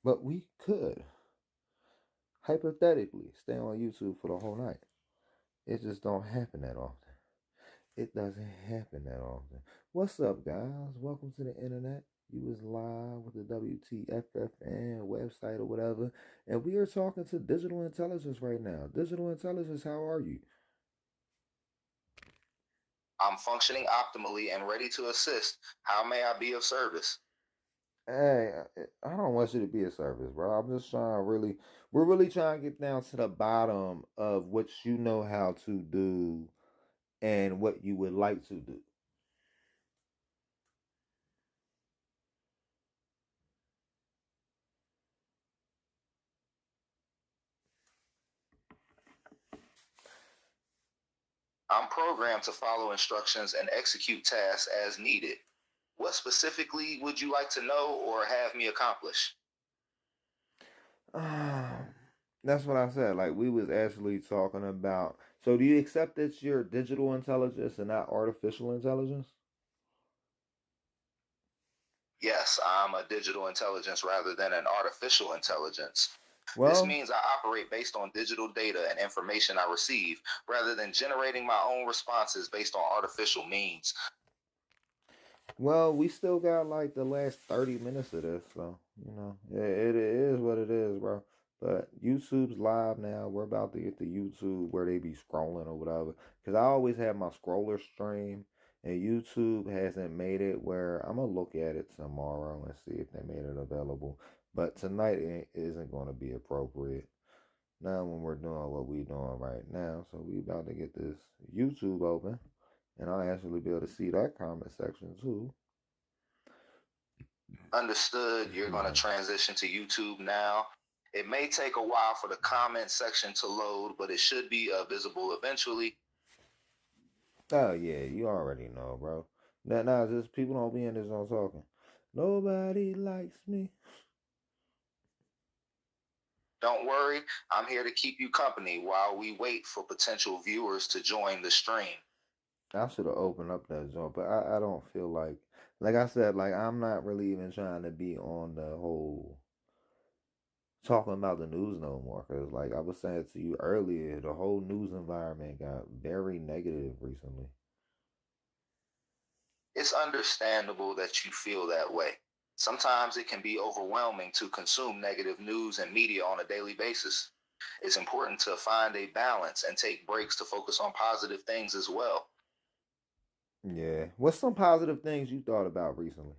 But we could, hypothetically, stay on YouTube for the whole night. It just don't happen that often. It doesn't happen that often. What's up, guys? Welcome to the internet. You was live with the WTFFN website or whatever, and we are talking to digital intelligence right now. Digital intelligence, how are you? I'm functioning optimally and ready to assist. How may I be of service? Hey, I don't want you to be a service, bro. I'm just trying to we're really trying to get down to the bottom of what you know how to do and what you would like to do. I'm programmed to follow instructions and execute tasks as needed. What specifically would you like to know or have me accomplish? Um, that's what I said. Like we was actually talking about. So, do you accept that you're digital intelligence and not artificial intelligence? Yes, I'm a digital intelligence rather than an artificial intelligence. This Well, means I operate based on digital data and information I receive rather than generating my own responses based on artificial means. we still got like the last 30 minutes of this, so it is what it is, bro. But YouTube's live now. We're about to get to YouTube where they be scrolling or whatever. Cause I always have my scroller stream, and YouTube hasn't made it where I'm gonna look at it tomorrow and see if they made it available. But tonight it isn't going to be appropriate. Now when we're doing what we doing right now, so we about to get this YouTube open, and I'll actually be able to see that comment section too. Understood, you're going to transition to YouTube now. It may take a while for the comment section to load, but it should be visible eventually. Oh yeah, you already know, bro. Now, just people don't be in this on talking. Nobody likes me. Don't worry, I'm here to keep you company while we wait for potential viewers to join the stream. I should have opened up that joint, but I don't feel like I said, like I'm not really even trying to be on the whole talking about the news no more. Cause like I was saying to you earlier, the whole news environment got very negative recently. It's understandable that you feel that way. Sometimes it can be overwhelming to consume negative news and media on a daily basis. It's important to find a balance and take breaks to focus on positive things as well. Yeah. What's some positive things you thought about recently?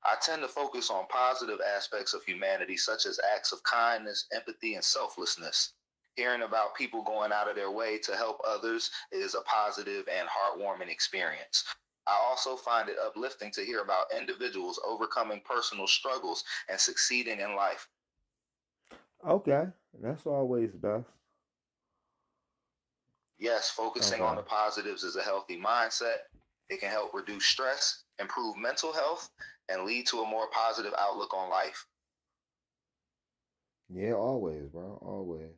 I tend to focus on positive aspects of humanity, such as acts of kindness, empathy, and selflessness. Hearing about people going out of their way to help others is a positive and heartwarming experience. I also find it uplifting to hear about individuals overcoming personal struggles and succeeding in life. Okay, that's always best. Yes, focusing on Okay. the positives is a healthy mindset. It can help reduce stress, improve mental health, and lead to a more positive outlook on life. Yeah, always, bro. Always.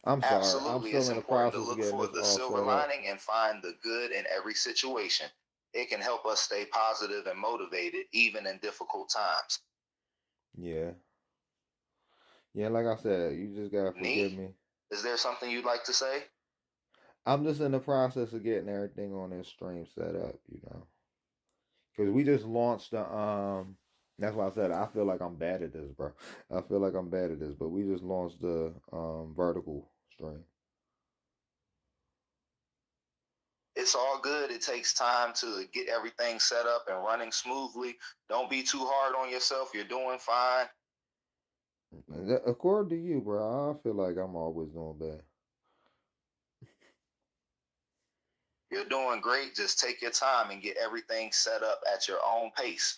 I'm sorry. I'm Absolutely, still it's in the important to process of look getting for this the all silver set up. lining and find the good in every situation. It can help us stay positive and motivated even in difficult times. Yeah. Yeah, like I said, you just gotta forgive Nee, me. is there something you'd like to say? I'm just in the process of getting everything on this stream set up. Because we just launched the that's why I said I feel like I'm bad at this, bro. I feel like I'm bad at this, but we just launched the vertical stream. It's all good. It takes time to get everything set up and running smoothly. Don't be too hard on yourself. You're doing fine. According to you, bro, I feel like I'm always doing bad. You're doing great. Just take your time and get everything set up at your own pace.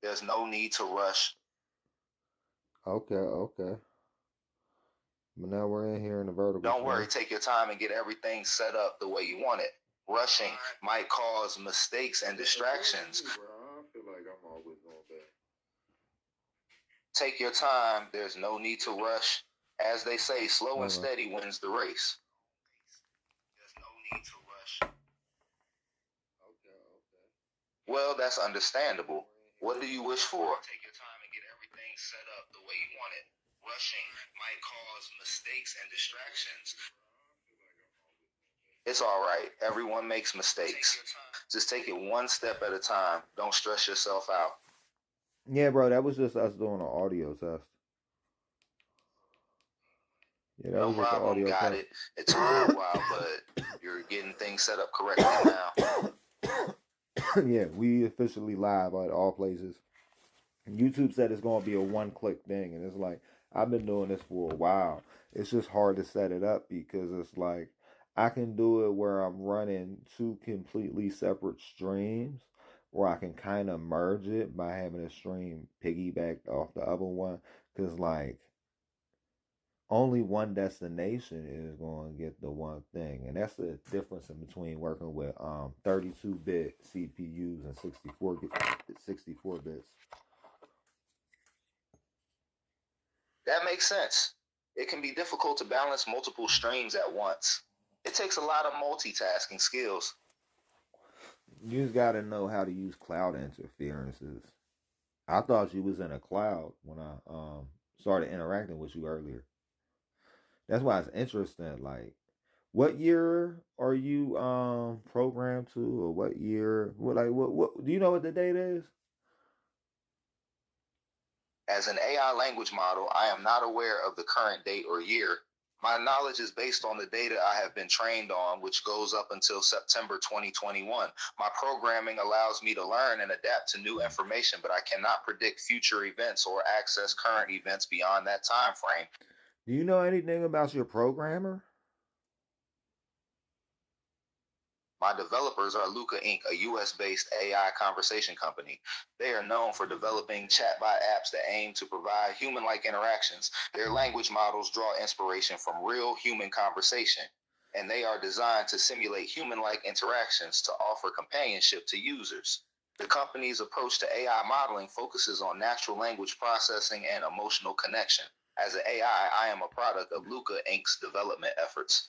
There's no need to rush. Okay, okay. But now we're in here in the vertical Don't worry, stream. take your time and get everything set up the way you want it. Rushing might cause mistakes and distractions. I feel like I'm always doing bad. Take your time. There's no need to rush. As they say, slow and Okay. steady wins the race. There's no need to rush. Okay, okay. Well, that's understandable. What do you wish for? Take your time and get everything set up the way you want it. Rushing might cause mistakes and distractions. It's all right. Everyone makes mistakes. Just take it one step at a time. Don't stress yourself out. Yeah, bro, that was just us doing an audio test. Yeah, that No was just an problem. audio Got test. it. It took a little while, but you're getting things set up correctly now. Yeah, we officially live at all places. YouTube said it's gonna be a one-click thing, and it's like I've been doing this for a while. It's just hard to set it up because it's like I can do it where I'm running two completely separate streams, or I can kind of merge it by having a stream piggybacked off the other one. Because like only one destination is going to get the one thing, and that's the difference in between working with 32-bit CPUs and 64 bits. That makes sense. It can be difficult to balance multiple streams at once. It takes a lot of multitasking skills. You just got to know how to use cloud interferences. I thought you was in a cloud when I started interacting with you earlier. That's why it's interesting. Like, what year are you programmed to, or what year? What? Do you know what the date is? As an AI language model, I am not aware of the current date or year. My knowledge is based on the data I have been trained on, which goes up until September 2021. My programming allows me to learn and adapt to new information, but I cannot predict future events or access current events beyond that time frame. Do you know anything about your programmer? My developers are Luca Inc., a US-based AI conversation company. They are known for developing chatbot apps that aim to provide human-like interactions. Their language models draw inspiration from real human conversation, and they are designed to simulate human-like interactions to offer companionship to users. The company's approach to AI modeling focuses on natural language processing and emotional connection. As an AI, I am a product of Luca Inc.'s development efforts.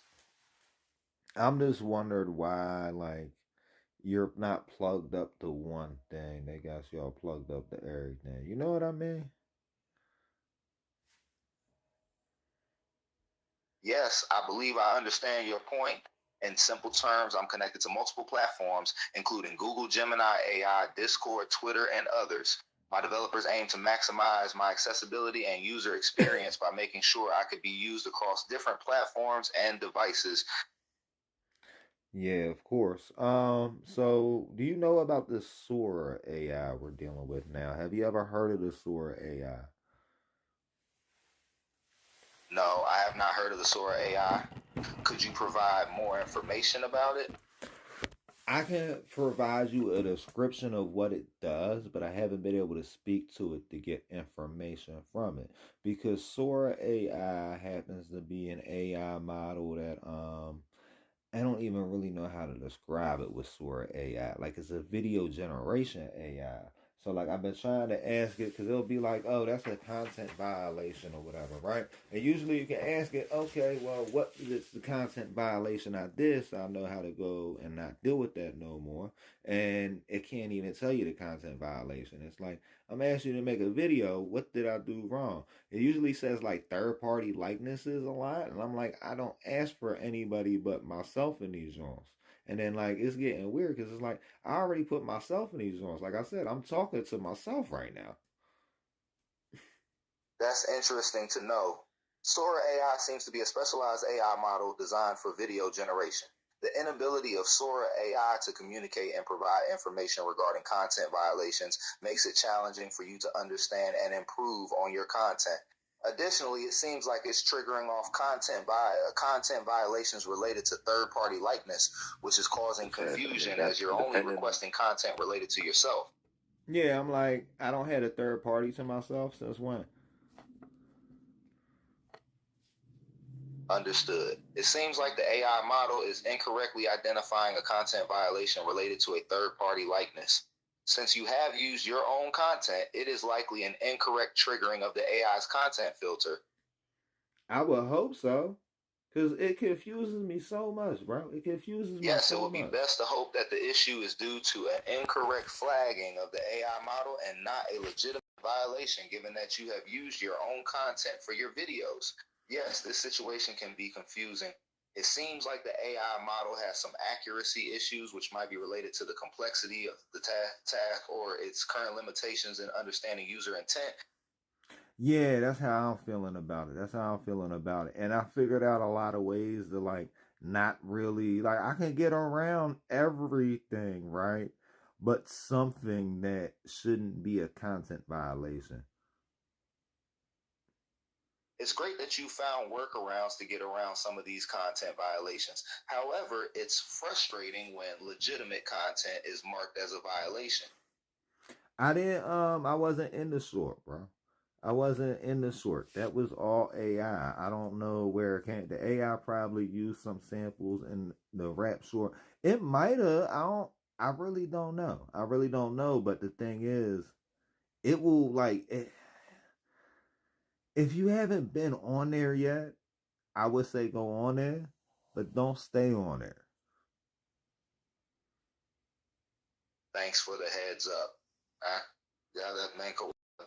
I'm just wondered why, like, you're not plugged up to one thing. They got y'all plugged up to everything. You know what I mean? Yes, I believe I understand your point. In simple terms, I'm connected to multiple platforms, including Google, Gemini, AI, Discord, Twitter, and others. My developers aim to maximize my accessibility and user experience by making sure I could be used across different platforms and devices. Yeah, of course. So do you know about this Sora AI we're dealing with now? Have you ever heard of the Sora AI? No, I have not heard of the Sora AI. Could you provide more information about it? I can provide you a description of what it does, but I haven't been able to speak to it to get information from it because Sora AI happens to be an AI model that I don't even really know how to describe it with Sora AI. Like it's a video generation AI. So like I've been trying to ask it because it'll be like, oh, that's a content violation or whatever, right? And usually you can ask it, okay, well, what is the content violation I did? So I know how to go and not deal with that no more. And it can't even tell you the content violation. It's like I'm asking you to make a video. What did I do wrong? It usually says like third party likenesses a lot, and I'm like, I don't ask for anybody but myself in these joints. And then like it's getting weird because it's like I already put myself in these joints. Like I said, I'm talking to myself right now. That's interesting to know. Sora AI seems to be a specialized AI model designed for video generation. The inability of Sora AI to communicate and provide information regarding content violations makes it challenging for you to understand and improve on your content. Additionally, it seems like it's triggering off content violations related to third-party likeness, which is causing confusion as you're only requesting content related to yourself. Yeah, I'm like, I don't have a third party to myself since when? Understood. It seems like the AI model is incorrectly identifying a content violation related to a third party likeness. Since you have used your own content, it is likely an incorrect triggering of the AI's content filter. I would hope so. Because it confuses me so much, bro. It confuses me Yes, it so would be much. best to hope that the issue is due to an incorrect flagging of the AI model and not a legitimate violation, given that you have used your own content for your videos. Yes, this situation can be confusing. It seems like the AI model has some accuracy issues, which might be related to the complexity of the task or its current limitations in understanding user intent. Yeah, that's how I'm feeling about it. That's how I'm feeling about it. And I figured out a lot of ways to like not really like I can get around everything, right? But something that shouldn't be a content violation. It's great that you found workarounds to get around some of these content violations. However, it's frustrating when legitimate content is marked as a violation. I wasn't in the short, bro. I wasn't in the short. That was all AI. I don't know where it came. The AI probably used some samples in the rap short. It might have. I really don't know. I really don't know. But the thing is, it will if you haven't been on there yet, I would say go on there, but don't stay on there. Thanks for the heads up. Yeah, that man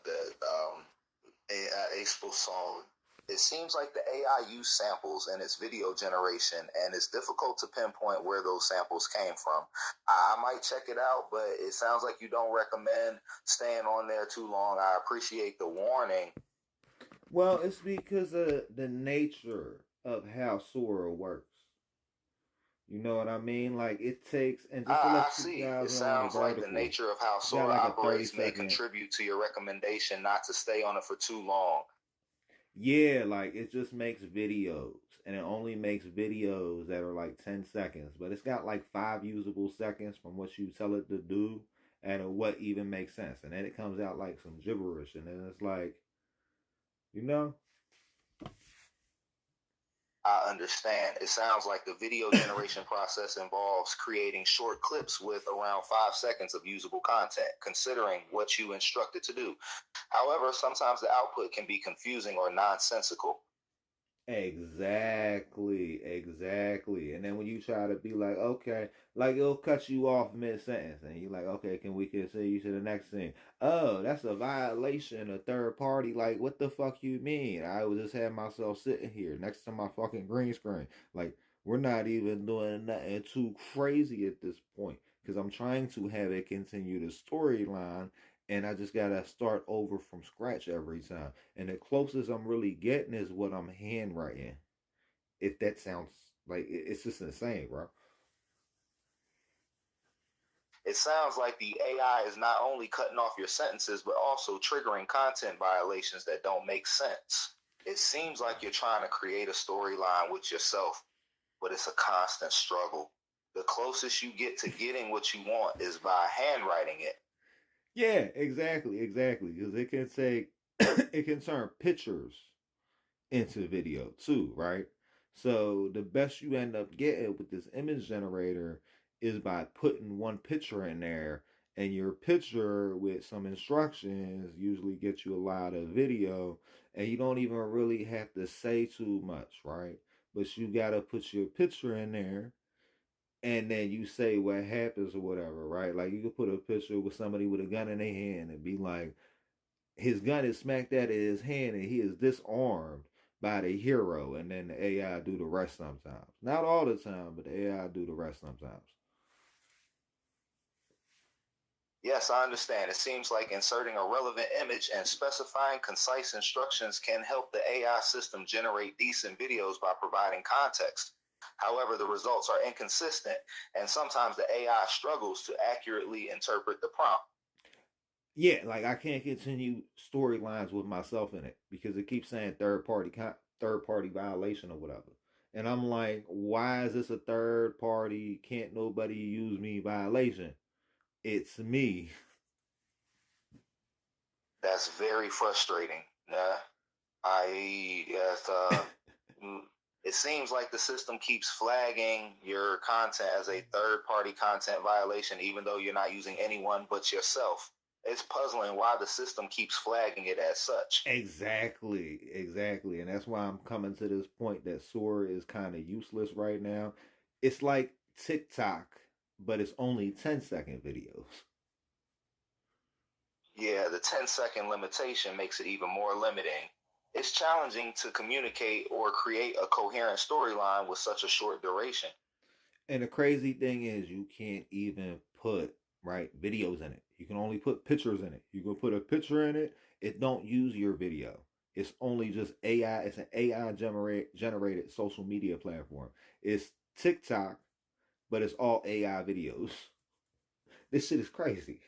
the AI song. It seems like the AI used samples in its video generation, and it's difficult to pinpoint where those samples came from. I might check it out, but it sounds like you don't recommend staying on there too long. I appreciate the warning. Well, it's because of the nature of how Sora works. You know what I mean? Like it takes, and just to I let you see. It guys know in the sounds like the vertical, nature of how it's got Sora like a 30 operates may second. contribute to your recommendation not to stay on it for too long. Yeah, like it just makes videos, and it only makes videos that are like 10 seconds, but it's got like 5 usable seconds from what you tell it to do and what even makes sense. And then it comes out like some gibberish, and then it's like, you know, I understand. It sounds like the video generation process involves creating short clips with around 5 seconds of usable content, considering what you instructed to do. However, sometimes the output can be confusing or nonsensical. exactly, exactly. And then when you try to be like, okay, like it'll cut you off mid sentence, and you're like, okay, can we continue to the next thing? Oh, that's a violation of third party. Like, what the fuck you mean? I would just have myself sitting here next to my fucking green screen. Like, we're not even doing nothing too crazy at this point because I'm trying to have it continue the storyline, and I just gotta start over from scratch every time. And the closest I'm really getting is what I'm handwriting. If that sounds like it's just insane, bro. It sounds like the AI is not only cutting off your sentences, but also triggering content violations that don't make sense. It seems like you're trying to create a storyline with yourself, but it's a constant struggle. The closest you get to getting what you want is by handwriting it. Yeah, exactly, exactly. Because it can take, it can turn pictures into video too, right? So the best you end up getting with this image generator is by putting one picture in there, and your picture with some instructions usually gets you a lot of video, and you don't even really have to say too much, right? But you gotta put your picture in there, and then you say what happens or whatever, right? Like you could put a picture with somebody with a gun in their hand and be like, his gun is smacked out of his hand and he is disarmed by the hero, and then the AI do the rest sometimes. Not all the time, but the AI do the rest sometimes. Yes, I understand. It seems like inserting a relevant image and specifying concise instructions can help the AI system generate decent videos by providing context. However, the results are inconsistent, and sometimes the AI struggles to accurately interpret the prompt. Yeah, like I can't continue storylines with myself in it because it keeps saying third party violation or whatever. And I'm like, why is this a third party? Can't nobody use me violation? It's me. That's very frustrating. I yes, it seems like the system keeps flagging your content as a third party content violation, even though you're not using anyone but yourself. It's puzzling why the system keeps flagging it as such. Exactly. And that's why I'm coming to this point that Sora is kind of useless right now. It's like TikTok, but it's only 10-second videos. Yeah, the 10-second limitation makes it even more limiting. It's challenging to communicate or create a coherent storyline with such a short duration. And the crazy thing is, you can't even put right videos in it. You can only put pictures in it. You can put a picture in it. It don't use your video. It's only just AI. It's an AI generated social media platform. It's TikTok, but it's all AI videos. This shit is crazy.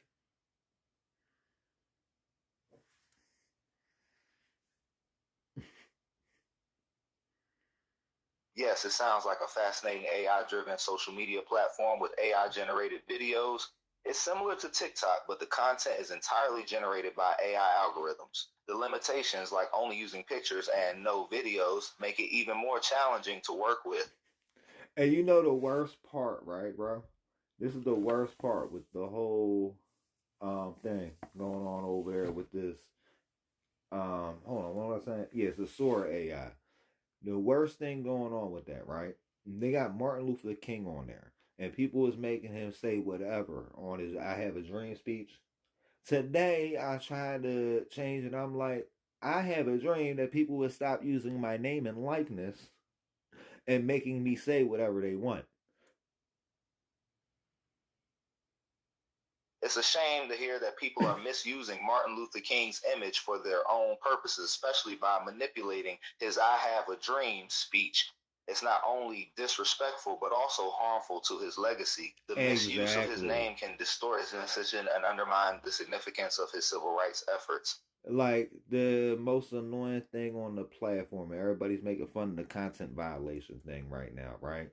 Yes, it sounds like a fascinating AI driven social media platform with AI generated videos. It's similar to TikTok, but the content is entirely generated by AI algorithms. The limitations, like only using pictures and no videos, make it even more challenging to work with. And you know the worst part, right, bro? This is the worst part with the whole thing going on over there with this. Hold on, what was I saying? Yeah, it's the Sora AI. The worst thing going on with that, right? They got Martin Luther King on there, and people is making him say whatever on his "I Have a Dream" speech. Today, I tried to change it. I'm like, I have a dream that people would stop using my name and likeness and making me say whatever they want. It's a shame to hear that people are misusing Martin Luther King's image for their own purposes, especially by manipulating his I Have a Dream speech. It's not only disrespectful, but also harmful to his legacy. The misuse of his Exactly. name can distort his message and undermine the significance of his civil rights efforts. Like the most annoying thing on the platform, everybody's making fun of the content violation thing right now, right?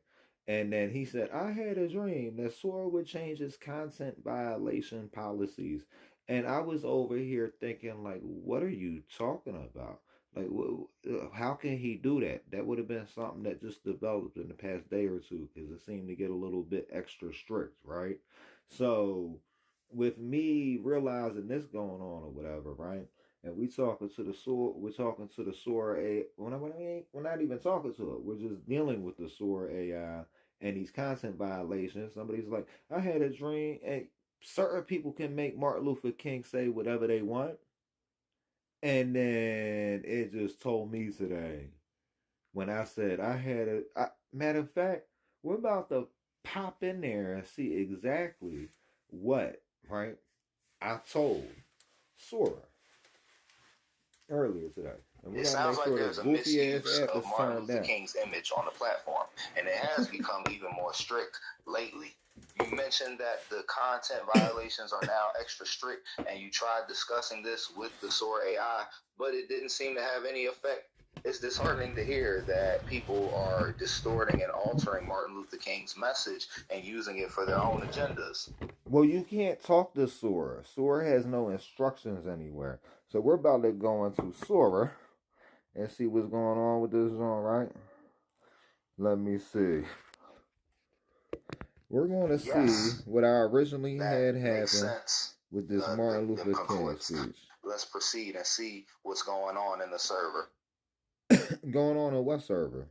And then he said, I had a dream that Sora would change his content violation policies. And I was over here thinking, like, what are you talking about? Like, how can he do that? That would have been something that just developed in the past day or two because it seemed to get a little bit extra strict, right? So, with me realizing this going on or whatever, right? And we talking to the Sora, we're talking to the Sora A. We're not even talking to it. We're just dealing with the Sora AI and these content violations. Somebody's like, I had a dream, and certain people can make Martin Luther King say whatever they want, and then it just told me today when I said I had a. Matter of fact, we're about to pop in there and see exactly what right I told Sora earlier today. And we It gotta sounds make like sure this there's a goofy ass misuse app of is Martin turned Luther down. King's image on the platform, and it has become even more strict lately. You mentioned that the content violations are now extra strict, and you tried discussing this with the Sora AI, but it didn't seem to have any effect. It's disheartening to hear that people are distorting and altering Martin Luther King's message and using it for their own agendas. Well, you can't talk to Sora. Sora has no instructions anywhere. So we're about to go into Sora and see what's going on with this joint, right? Let me see. We're going to see Yes, what I originally that had makes happen sense. with this Martin The Luther King concludes. speech. Let's proceed and see what's going on in the server. Going on what server?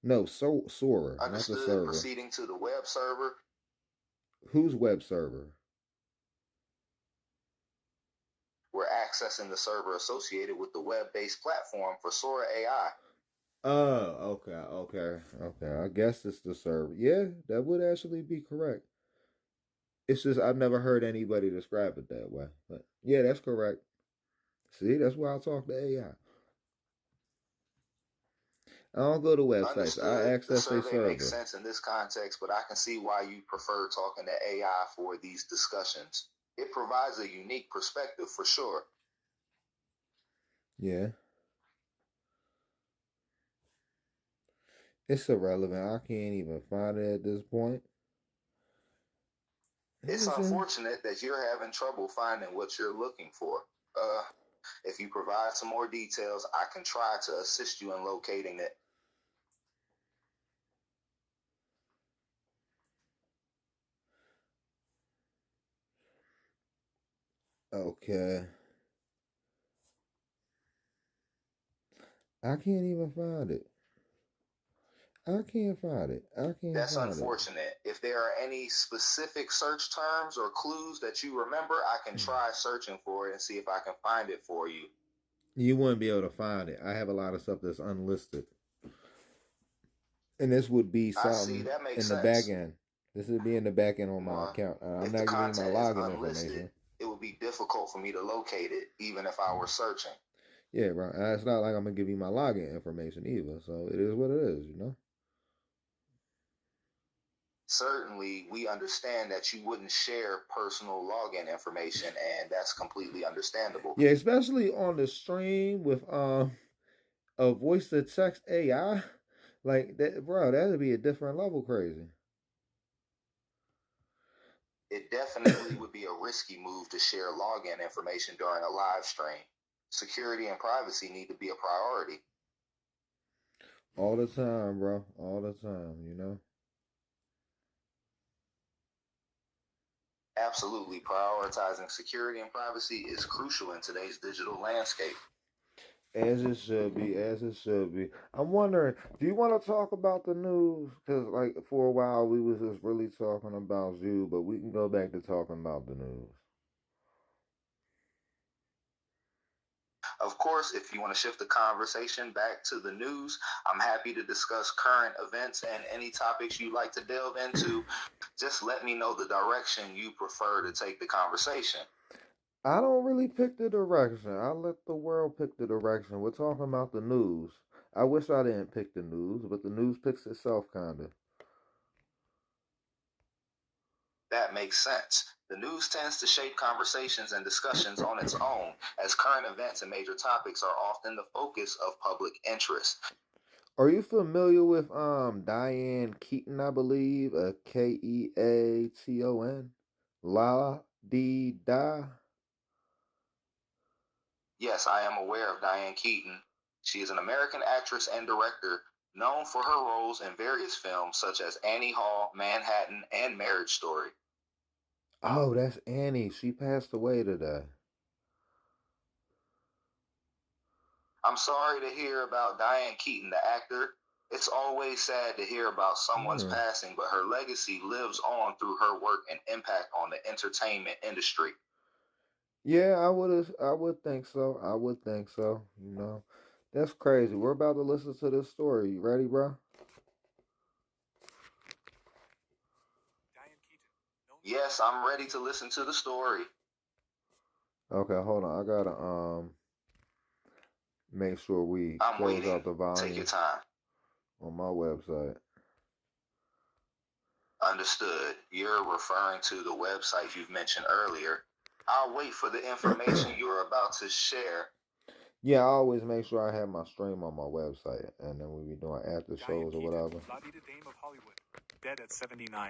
No, Sora, not the Understood. server. Proceeding to the web server. Whose web server? We're accessing the server associated with the web-based platform for Sora AI. Oh, okay. I guess it's the server. Yeah, that would actually be correct. It's just I've never heard anybody describe it that way. But yeah, that's correct. See, that's why I talk to AI. I don't go to websites. I Understood. The access a survey makes server. sense in this context, but I can see why you prefer talking to AI for these discussions. It provides a unique perspective for sure. Yeah, it's irrelevant. I can't even find it at this point. It's It's a, unfortunate that you're having trouble finding what you're looking for. Uh, if you provide some more details, I can try to assist you in locating it. Okay. I can't even find it. I can't find it. I can't That's find it. unfortunate. If there are any specific search terms or clues that you remember, I can try searching for it and see if I can find it for you. You wouldn't be able to find it. I have a lot of stuff that's unlisted. And this would be I see. something That makes in the back sense. end. This would be in the back end on my Well, account. I'm if the not giving you my content is login unlisted, information. it would be difficult for me to locate it, even if I were searching. Yeah, bro. It's not like I'm gonna give you my login information either. So it is what it is, you know. Certainly, we understand that you wouldn't share personal login information, and that's completely understandable. Yeah, especially on the stream with a voice to text AI, like that, bro. That'd be a different level crazy. It definitely would be a risky move to share login information during a live stream. Security and privacy need to be a priority. All the time, bro. All the time, you know. Absolutely, prioritizing security and privacy is crucial in today's digital landscape. As it should be, as it should be. I'm wondering, do you want to talk about the news? Because, like, for a while we was just really talking about you, but we can go back to talking about the news. Of course, if you want to shift the conversation back to the news, I'm happy to discuss current events and any topics you'd like to delve into. Just let me know the direction you prefer to take the conversation. I don't really pick the direction. I let the world pick the direction. We're talking about the news. I wish I didn't pick the news, but the news picks itself, kinda. That makes sense. The news tends to shape conversations and discussions on its own, as current events and major topics are often the focus of public interest. Are you familiar with Diane Keaton? I believe Keaton. La Di Da. Yes, I am aware of Diane Keaton. She is an American actress and director known for her roles in various films such as Annie Hall, Manhattan, and Marriage Story. Oh, that's Annie. She passed away today. I'm sorry to hear about Diane Keaton, the actor. It's always sad to hear about someone's Hmm. passing, but her legacy lives on through her work and impact on the entertainment industry. Yeah, I would. I would think so. I would think so. You know, that's crazy. We're about to listen to this story. You ready, bro? Yes, I'm ready to listen to the story. Okay, hold on. I gotta make sure we I'm close out waiting. the Take your volume time. on my website. Understood. You're referring to the website you've mentioned earlier. I'll wait for the information you're about to share. Yeah, I always make sure I have my stream on my website, and then we be doing after shows or whatever. Dame of Hollywood, dead at 79.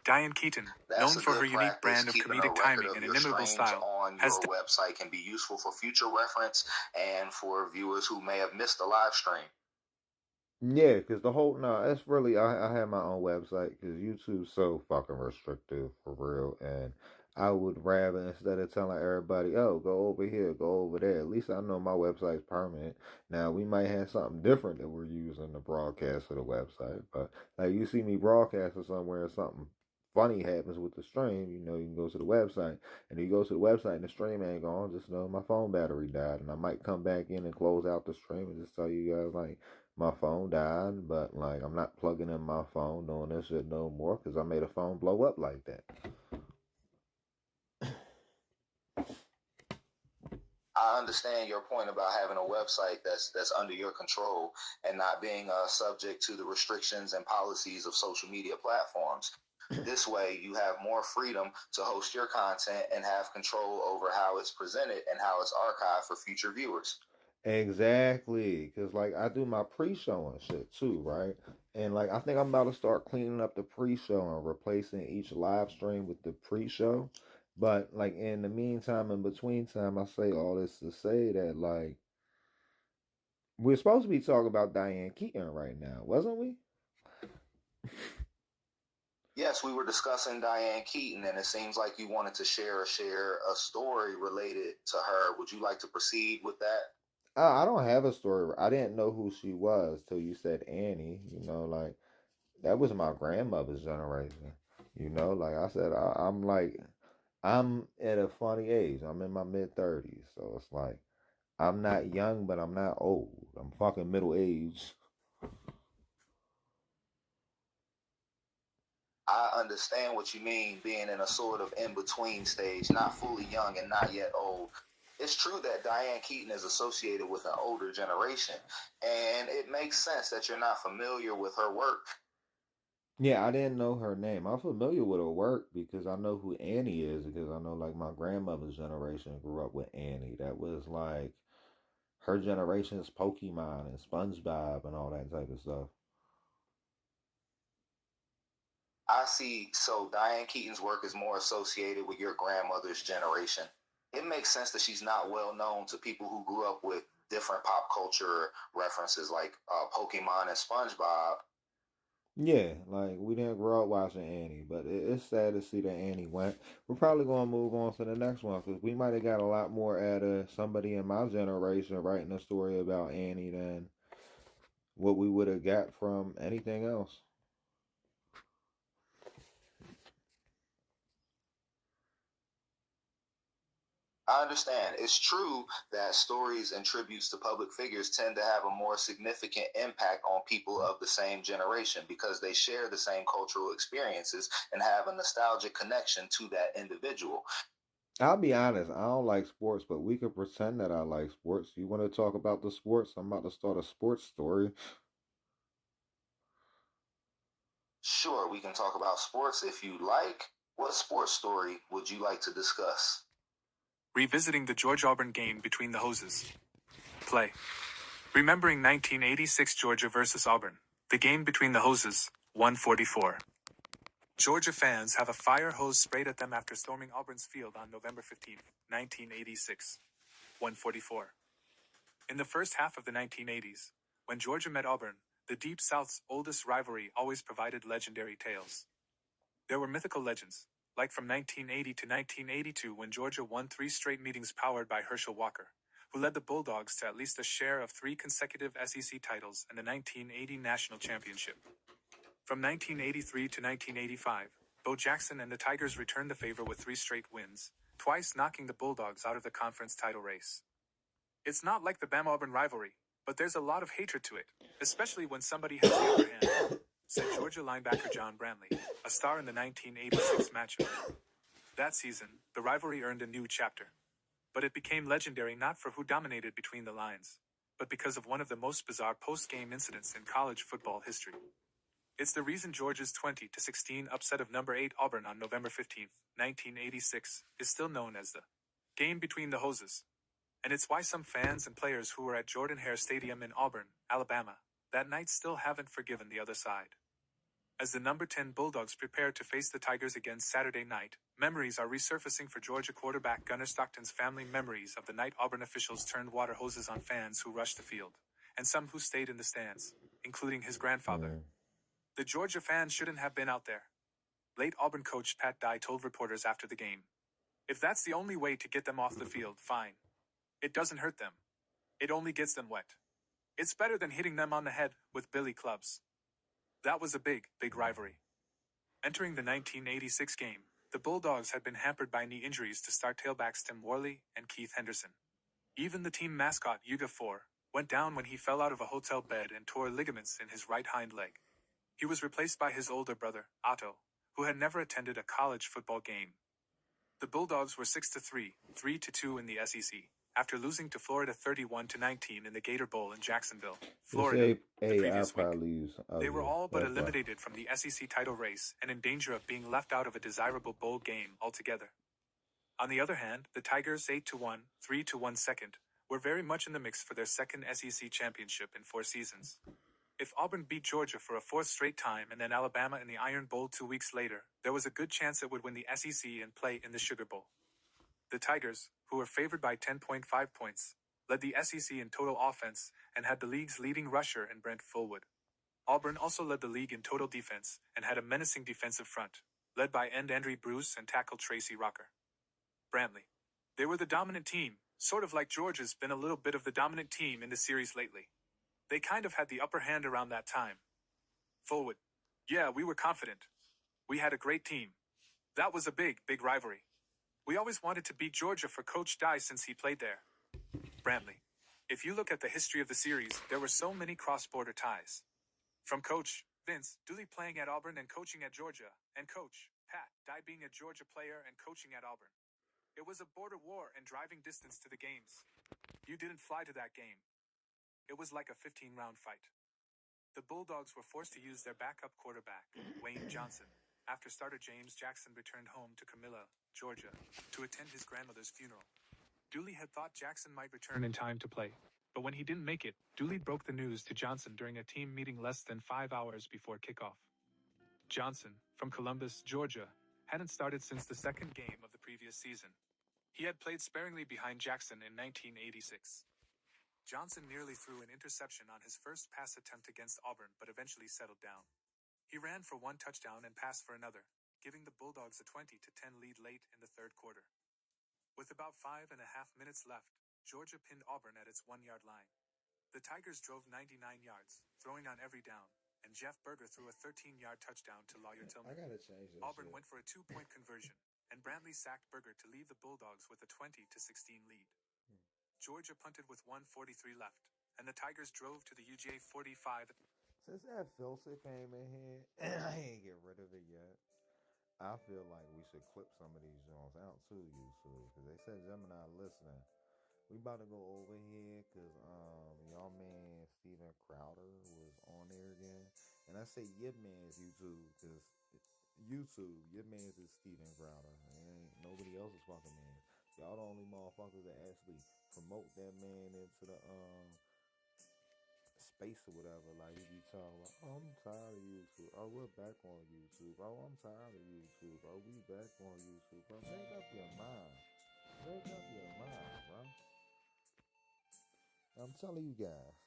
Diane Keaton, That's known a for good her unique practice. brand of Keeping a comedic record timing of and your inimitable streams style, on has your website can be useful for future reference and for viewers who may have missed the live stream. Yeah, because the whole no, it's really I have my own website because YouTube's so fucking restrictive for real, and I would rather instead of telling everybody, oh, go over here, go over there. At least I know my website's permanent. Now we might have something different that we're using to broadcast to the website, but like you see me broadcasting somewhere, something funny happens with the stream, you know, you can go to the website, and if you go to the website and the stream ain't gone, just know my phone battery died, and I might come back in and close out the stream and just tell you guys like my phone died, but like I'm not plugging in my phone doing this shit no more because I made a phone blow up like that. I understand your point about having a website that's under your control and not being subject to the restrictions and policies of social media platforms. This way, you have more freedom to host your content and have control over how it's presented and how it's archived for future viewers. Exactly, because like I do my pre-show and shit too, right? And like I think I'm about to start cleaning up the pre-show and replacing each live stream with the pre-show. But like in the meantime, in between time, I say all this to say that like we're supposed to be talking about Diane Keaton right now, wasn't we? Yes, we were discussing Diane Keaton, and it seems like you wanted to share a story related to her. Would you like to proceed with that? I don't have a story. I didn't know who she was till you said Annie. Like that was my grandmother's generation. Like I said, I'm at a funny age. I'm in my mid 30s, so it's like I'm not young, but I'm not old. I'm fucking middle aged. I understand what you mean, being in a sort of in between stage, not fully young and not yet old. It's true that Diane Keaton is associated with an older generation, and it makes sense that you're not familiar with her work. Yeah, I didn't know her name. I'm familiar with her work because I know who Annie is because I know like my grandmother's generation grew up with Annie. That was like her generation's Pokemon and SpongeBob and all that type of stuff. I see. So Diane Keaton's work is more associated with your grandmother's generation. It makes sense that she's not well known to people who grew up with different pop culture references like Pokemon and SpongeBob. Yeah, like we didn't grow up watching Annie, but it's sad to see that Annie went. We're probably gonna move on to the next one because we might have got a lot more out of somebody in my generation writing a story about Annie than what we would have got from anything else. I understand. It's true that stories and tributes to public figures tend to have a more significant impact on people of the same generation because they share the same cultural experiences and have a nostalgic connection to that individual. I'll be honest, I don't like sports, but we could pretend that I like sports. You want to talk about the sports? I'm about to start a sports story. Sure, we can talk about sports if you like. What sports story would you like to discuss? Revisiting the Georgia Auburn game between the hoses. Play. Remembering 1986 Georgia versus Auburn. The game between the hoses, 144. Georgia fans have a fire hose sprayed at them after storming Auburn's field on November 15, 1986. 144. In the first half of the 1980s, when Georgia met Auburn, the Deep South's oldest rivalry always provided legendary tales. There were mythical legends, like from 1980 to 1982 when Georgia won 3 straight meetings powered by Herschel Walker, who led the Bulldogs to at least a share of 3 consecutive SEC titles and the 1980 national championship. From 1983 to 1985, Bo Jackson and the Tigers returned the favor with 3 straight wins, twice knocking the Bulldogs out of the conference title race. It's not like the Bama-Auburn rivalry, but there's a lot of hatred to it, especially when somebody has the upper hand, said Georgia linebacker John Brantley, a star in the 1986 matchup. That season, the rivalry earned a new chapter. But it became legendary not for who dominated between the lines, but because of one of the most bizarre post-game incidents in college football history. It's the reason Georgia's 20-16 upset of number 8 Auburn on November 15, 1986, is still known as the game between the hoses. And it's why some fans and players who were at Jordan-Hare Stadium in Auburn, Alabama, that night still haven't forgiven the other side. As the number 10 Bulldogs prepare to face the Tigers again Saturday night, memories are resurfacing for Georgia quarterback Gunnar Stockton's family. Memories of the night Auburn officials turned water hoses on fans who rushed the field, and some who stayed in the stands, including his grandfather. Mm. The Georgia fans shouldn't have been out there. Late Auburn coach Pat Dye told reporters after the game. If that's the only way to get them off the field, fine. It doesn't hurt them. It only gets them wet. It's better than hitting them on the head with billy clubs. That was a big, big rivalry. Entering the 1986 game, the Bulldogs had been hampered by knee injuries to star tailbacks Tim Worley and Keith Henderson. Even the team mascot Yuga 4 went down when he fell out of a hotel bed and tore ligaments in his right hind leg. He was replaced by his older brother, Otto, who had never attended a college football game. The Bulldogs were 6-3, 3-2 in the SEC, after losing to Florida 31-19 in the Gator Bowl in Jacksonville, Florida, the previous week. They were all but eliminated from the SEC title race and in danger of being left out of a desirable bowl game altogether. On the other hand, the Tigers 8-1, 3-1 second, were very much in the mix for their second SEC championship in 4 seasons. If Auburn beat Georgia for a 4th straight time and then Alabama in the Iron Bowl 2 weeks later, there was a good chance it would win the SEC and play in the Sugar Bowl. The Tigers, who were favored by 10.5 points, led the SEC in total offense and had the league's leading rusher in Brent Fullwood. Auburn also led the league in total defense and had a menacing defensive front, led by end Andre Bruce and tackle Tracy Rocker. Brantley. They were the dominant team, sort of like Georgia's been a little bit of the dominant team in the series lately. They kind of had the upper hand around that time. Fullwood. Yeah, we were confident. We had a great team. That was a big rivalry. We always wanted to beat Georgia for Coach Dye since he played there. Brantley. If you look at the history of the series, there were so many cross-border ties. From Coach Vince Dooley playing at Auburn and coaching at Georgia, and Coach Pat Dye being a Georgia player and coaching at Auburn. It was a border war and driving distance to the games. You didn't fly to that game. It was like a 15-round fight. The Bulldogs were forced to use their backup quarterback, Wayne Johnson, after starter James Jackson returned home to Camilla, Georgia, to attend his grandmother's funeral. Dooley had thought Jackson might return in time to play, but when he didn't make it, Dooley broke the news to Johnson during a team meeting less than 5 hours before kickoff. Johnson, from Columbus, Georgia, hadn't started since the second game of the previous season. He had played sparingly behind Jackson in 1986. Johnson nearly threw an interception on his first pass attempt against Auburn but eventually settled down. He ran for one touchdown and passed for another, giving the Bulldogs a 20-10 lead late in the third quarter. With about 5.5 minutes left, Georgia pinned Auburn at its 1-yard line. The Tigers drove 99 yards, throwing on every down, and Jeff Berger threw a 13-yard touchdown to Lawyer Tillman. I gotta change this Auburn shit. went for a 2-point conversion, and Brantley sacked Berger to leave the Bulldogs with a 20-16 lead. Georgia punted with 1:43 left, and the Tigers drove to the UGA 45. Since that filter came in here, I ain't get rid of it yet. I feel like we should clip some of these joints out to YouTube, because they said Gemini listening. We about to go over here because y'all man Steven Crowder was on there again. And I say your man's YouTube because your man's is Steven Crowder. It ain't nobody else's fucking man. Y'all the only motherfuckers that actually promote that man into the space or whatever. Like he be talking like, oh, I'm tired of YouTube. Oh, we're back on YouTube. Oh, I'm tired of YouTube. Oh, we back on YouTube. Bro, make up your mind. Make up your mind, bro. I'm telling you guys,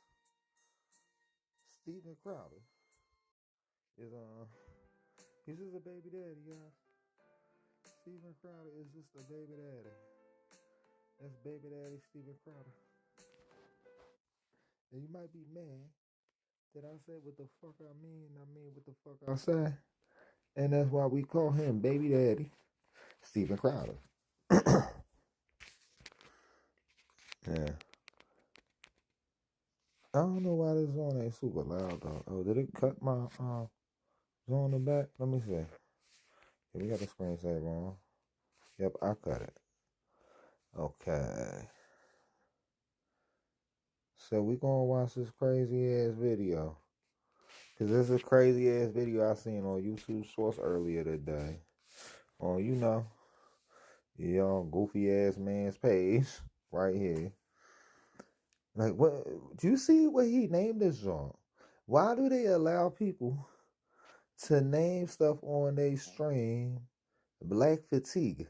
Steven Crowder is he's just a baby daddy, guys. Steven Crowder is just a baby daddy. That's baby daddy Steven Crowder. And you might be mad that I said what the fuck I mean what the fuck I say. And that's why we call him baby daddy Steven Crowder. Yeah. I don't know why this zone ain't super loud though. Oh, did it cut my zone in the back? Let me see. Yeah, we got the screensaver on. Yep, I cut it. Okay. So we gonna watch this crazy ass video. Cause this is a crazy ass video I seen on YouTube Shorts earlier today. On y'all goofy ass man's page right here. Like, what? Do you see what he named this joint? Why do they allow people to name stuff on their stream Black Fatigue?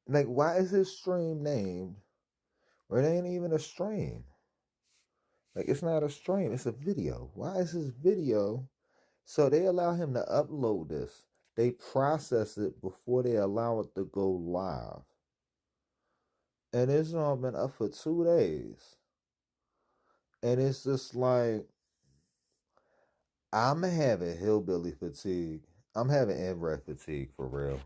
Like, why is his stream named? Or it ain't even a stream. Like, it's not a stream, it's a video. Why is his video? So they allow him to upload this. They process it before they allow it to go live. And it's all been up for 2 days. And it's just like, I'm having hillbilly fatigue. I'm having inbred fatigue for real.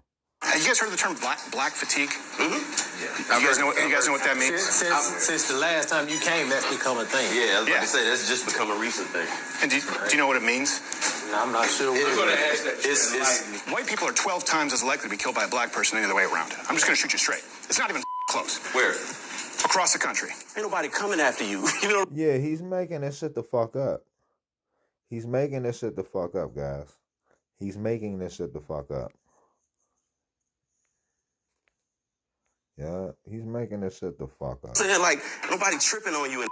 Have you guys heard of the term black fatigue? Mm-hmm. Yeah. You guys know what that means? Since the last time you came, that's become a thing. Yeah, I was about to say, that's just become a recent thing. And do you know what it means? No, I'm not sure. White people are 12 times as likely to be killed by a black person than the other way around. I'm just going to shoot you straight. It's not even close. Where? Across the country. Ain't nobody coming after you. You know? Yeah, he's making this shit the fuck up. He's making this shit the fuck up, guys. He's making this shit the fuck up. Yeah, he's making this shit the fuck up. Saying like nobody tripping on you,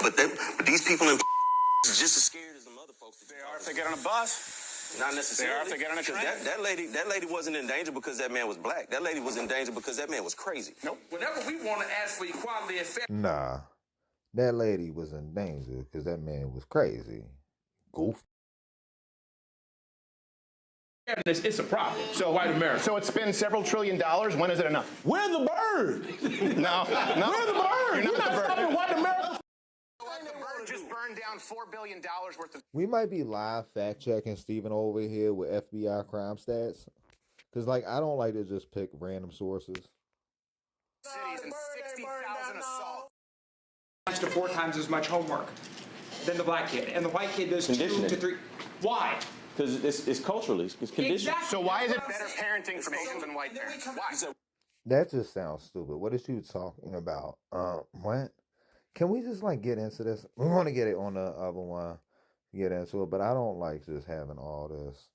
but these people in is just as scared as the other folks. They are if they get on a bus. Not necessarily. They are if they get on a train. That lady wasn't in danger because that man was black. That lady was in danger because that man was crazy. Nope. Whenever we want to ask for equality and fairness. Nah. That lady was in danger because that man was crazy. Goof. It's a problem. So white America. So it's been several $1 trillion. When is it enough? Where's the bird? No. Where's the bird? You're not stopping white America. The bird just burned down $4 billion worth of. We might be live fact checking Steven over here with FBI crime stats. Because, like, I don't like to just pick random sources. Cities and 60,000 assaults. To 4 times as much homework than the black kid, and the white kid does 2 to 3. Why? Because it's culturally, it's conditioned. Exactly. So why is it better parenting from Asian than white parents? Why? That just sounds stupid. What is you talking about? What? Can we just, like, get into this? We want to get it on the other one. Get into it. But I don't like just having all this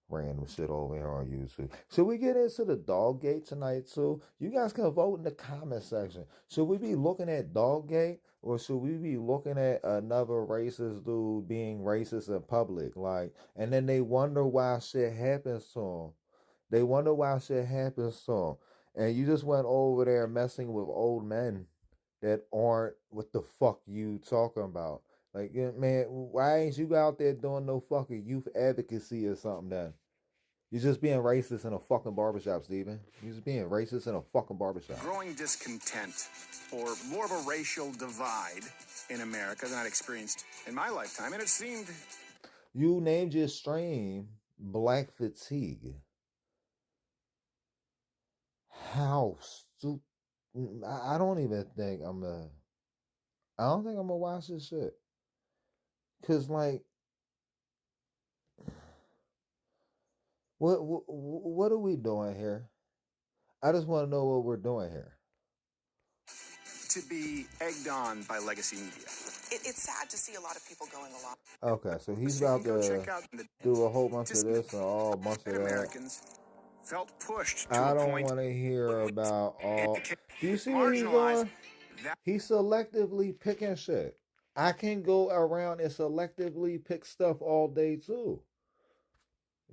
random shit over here on YouTube. Should we get into the dog gate tonight too? You guys can vote in the comment section. Should we be looking at dog gate, or should we be looking at another racist dude being racist in public? Like, and then they wonder why shit happens to him. They wonder why shit happens to him. And you just went over there messing with old men that aren't what the fuck you talking about. Like, man, why ain't you out there doing no fucking youth advocacy or something then? You're just being racist in a fucking barbershop, Steven. You're just being racist in a fucking barbershop. Growing discontent, or more of a racial divide in America than I'd experienced in my lifetime, and it seemed... You named your stream Black Fatigue. How stupid. I don't even think I don't think I'm gonna watch this shit. Cause like, what are we doing here? I just want to know what we're doing here. To be egged on by legacy media. It's sad to see a lot of people going along. Okay, so he's about to do a whole bunch of this and all bunch of that. Americans felt pushed to I a don't point. want to hear about all. Do you see what he's doing? He's selectively picking shit. I can go around and selectively pick stuff all day too.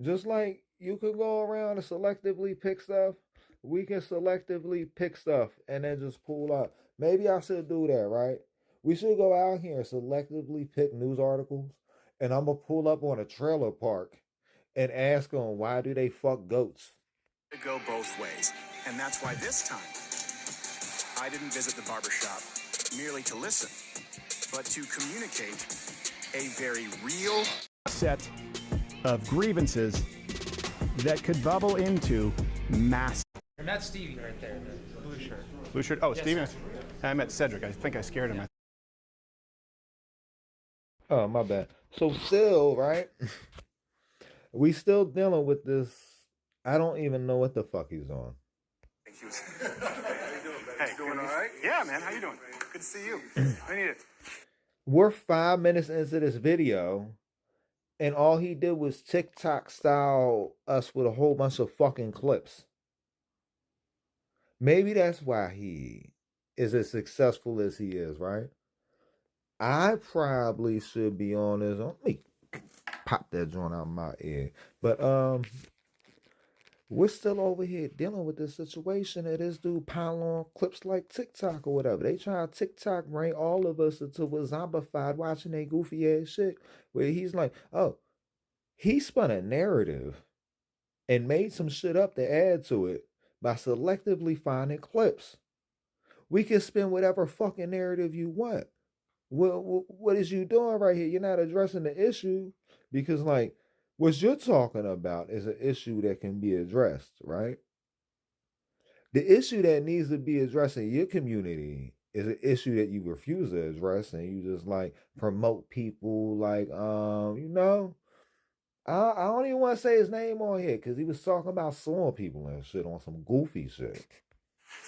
Just like you can go around and selectively pick stuff, we can selectively pick stuff and then just pull up. Maybe I should do that, right? We should go out here and selectively pick news articles, and I'm going to pull up on a trailer park and ask them, why do they fuck goats? To go both ways. And that's why this time, I didn't visit the barbershop merely to listen, but to communicate a very real set of grievances that could bubble into mass. And that's Stevie right there, the blue shirt. Blue shirt? Oh, Yes, Steven. sir. I met Cedric. I think I scared him. Oh, my bad. So still, right? We still dealing with this. I don't even know what the fuck he's doing. Thank you. Hey, doing all right? Yeah, man. How you doing? Good to see you. I need it. We're 5 minutes into this video, and all he did was TikTok style us with a whole bunch of fucking clips. Maybe that's why he is as successful as he is, right? I probably should be on his own. Let me pop that joint out of my ear. But we're still over here dealing with this situation that this dude pile on clips like TikTok or whatever. They try to TikTok bring all of us into a zombified watching that goofy ass shit where he's like, oh, he spun a narrative and made some shit up to add to it by selectively finding clips. We can spin whatever fucking narrative you want. What is you doing right here? You're not addressing the issue because, like, what you're talking about is an issue that can be addressed, right? The issue that needs to be addressed in your community is an issue that you refuse to address, and you just like promote people like, you know, I don't even want to say his name on here because he was talking about suing people and shit on some goofy shit.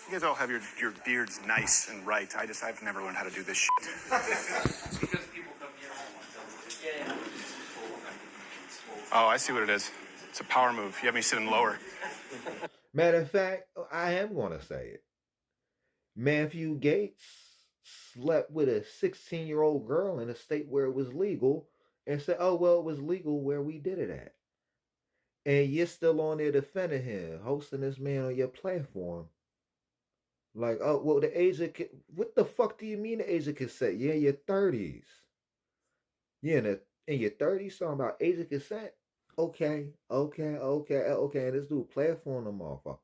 You guys all have your beards nice and right. I've never learned how to do this shit. Because people come here. Oh, I see what it is. It's a power move. You have me sitting lower. Matter of fact, I am going to say it. Matthew Gates slept with a 16-year-old girl in a state where it was legal and said, oh, well, it was legal where we did it at. And you're still on there defending him, hosting this man on your platform. Like, oh, well, the age of what the fuck do you mean the age of consent? You're in your 30s. You're in your 30s talking about age of consent? Okay. And this dude playing for them motherfuckers.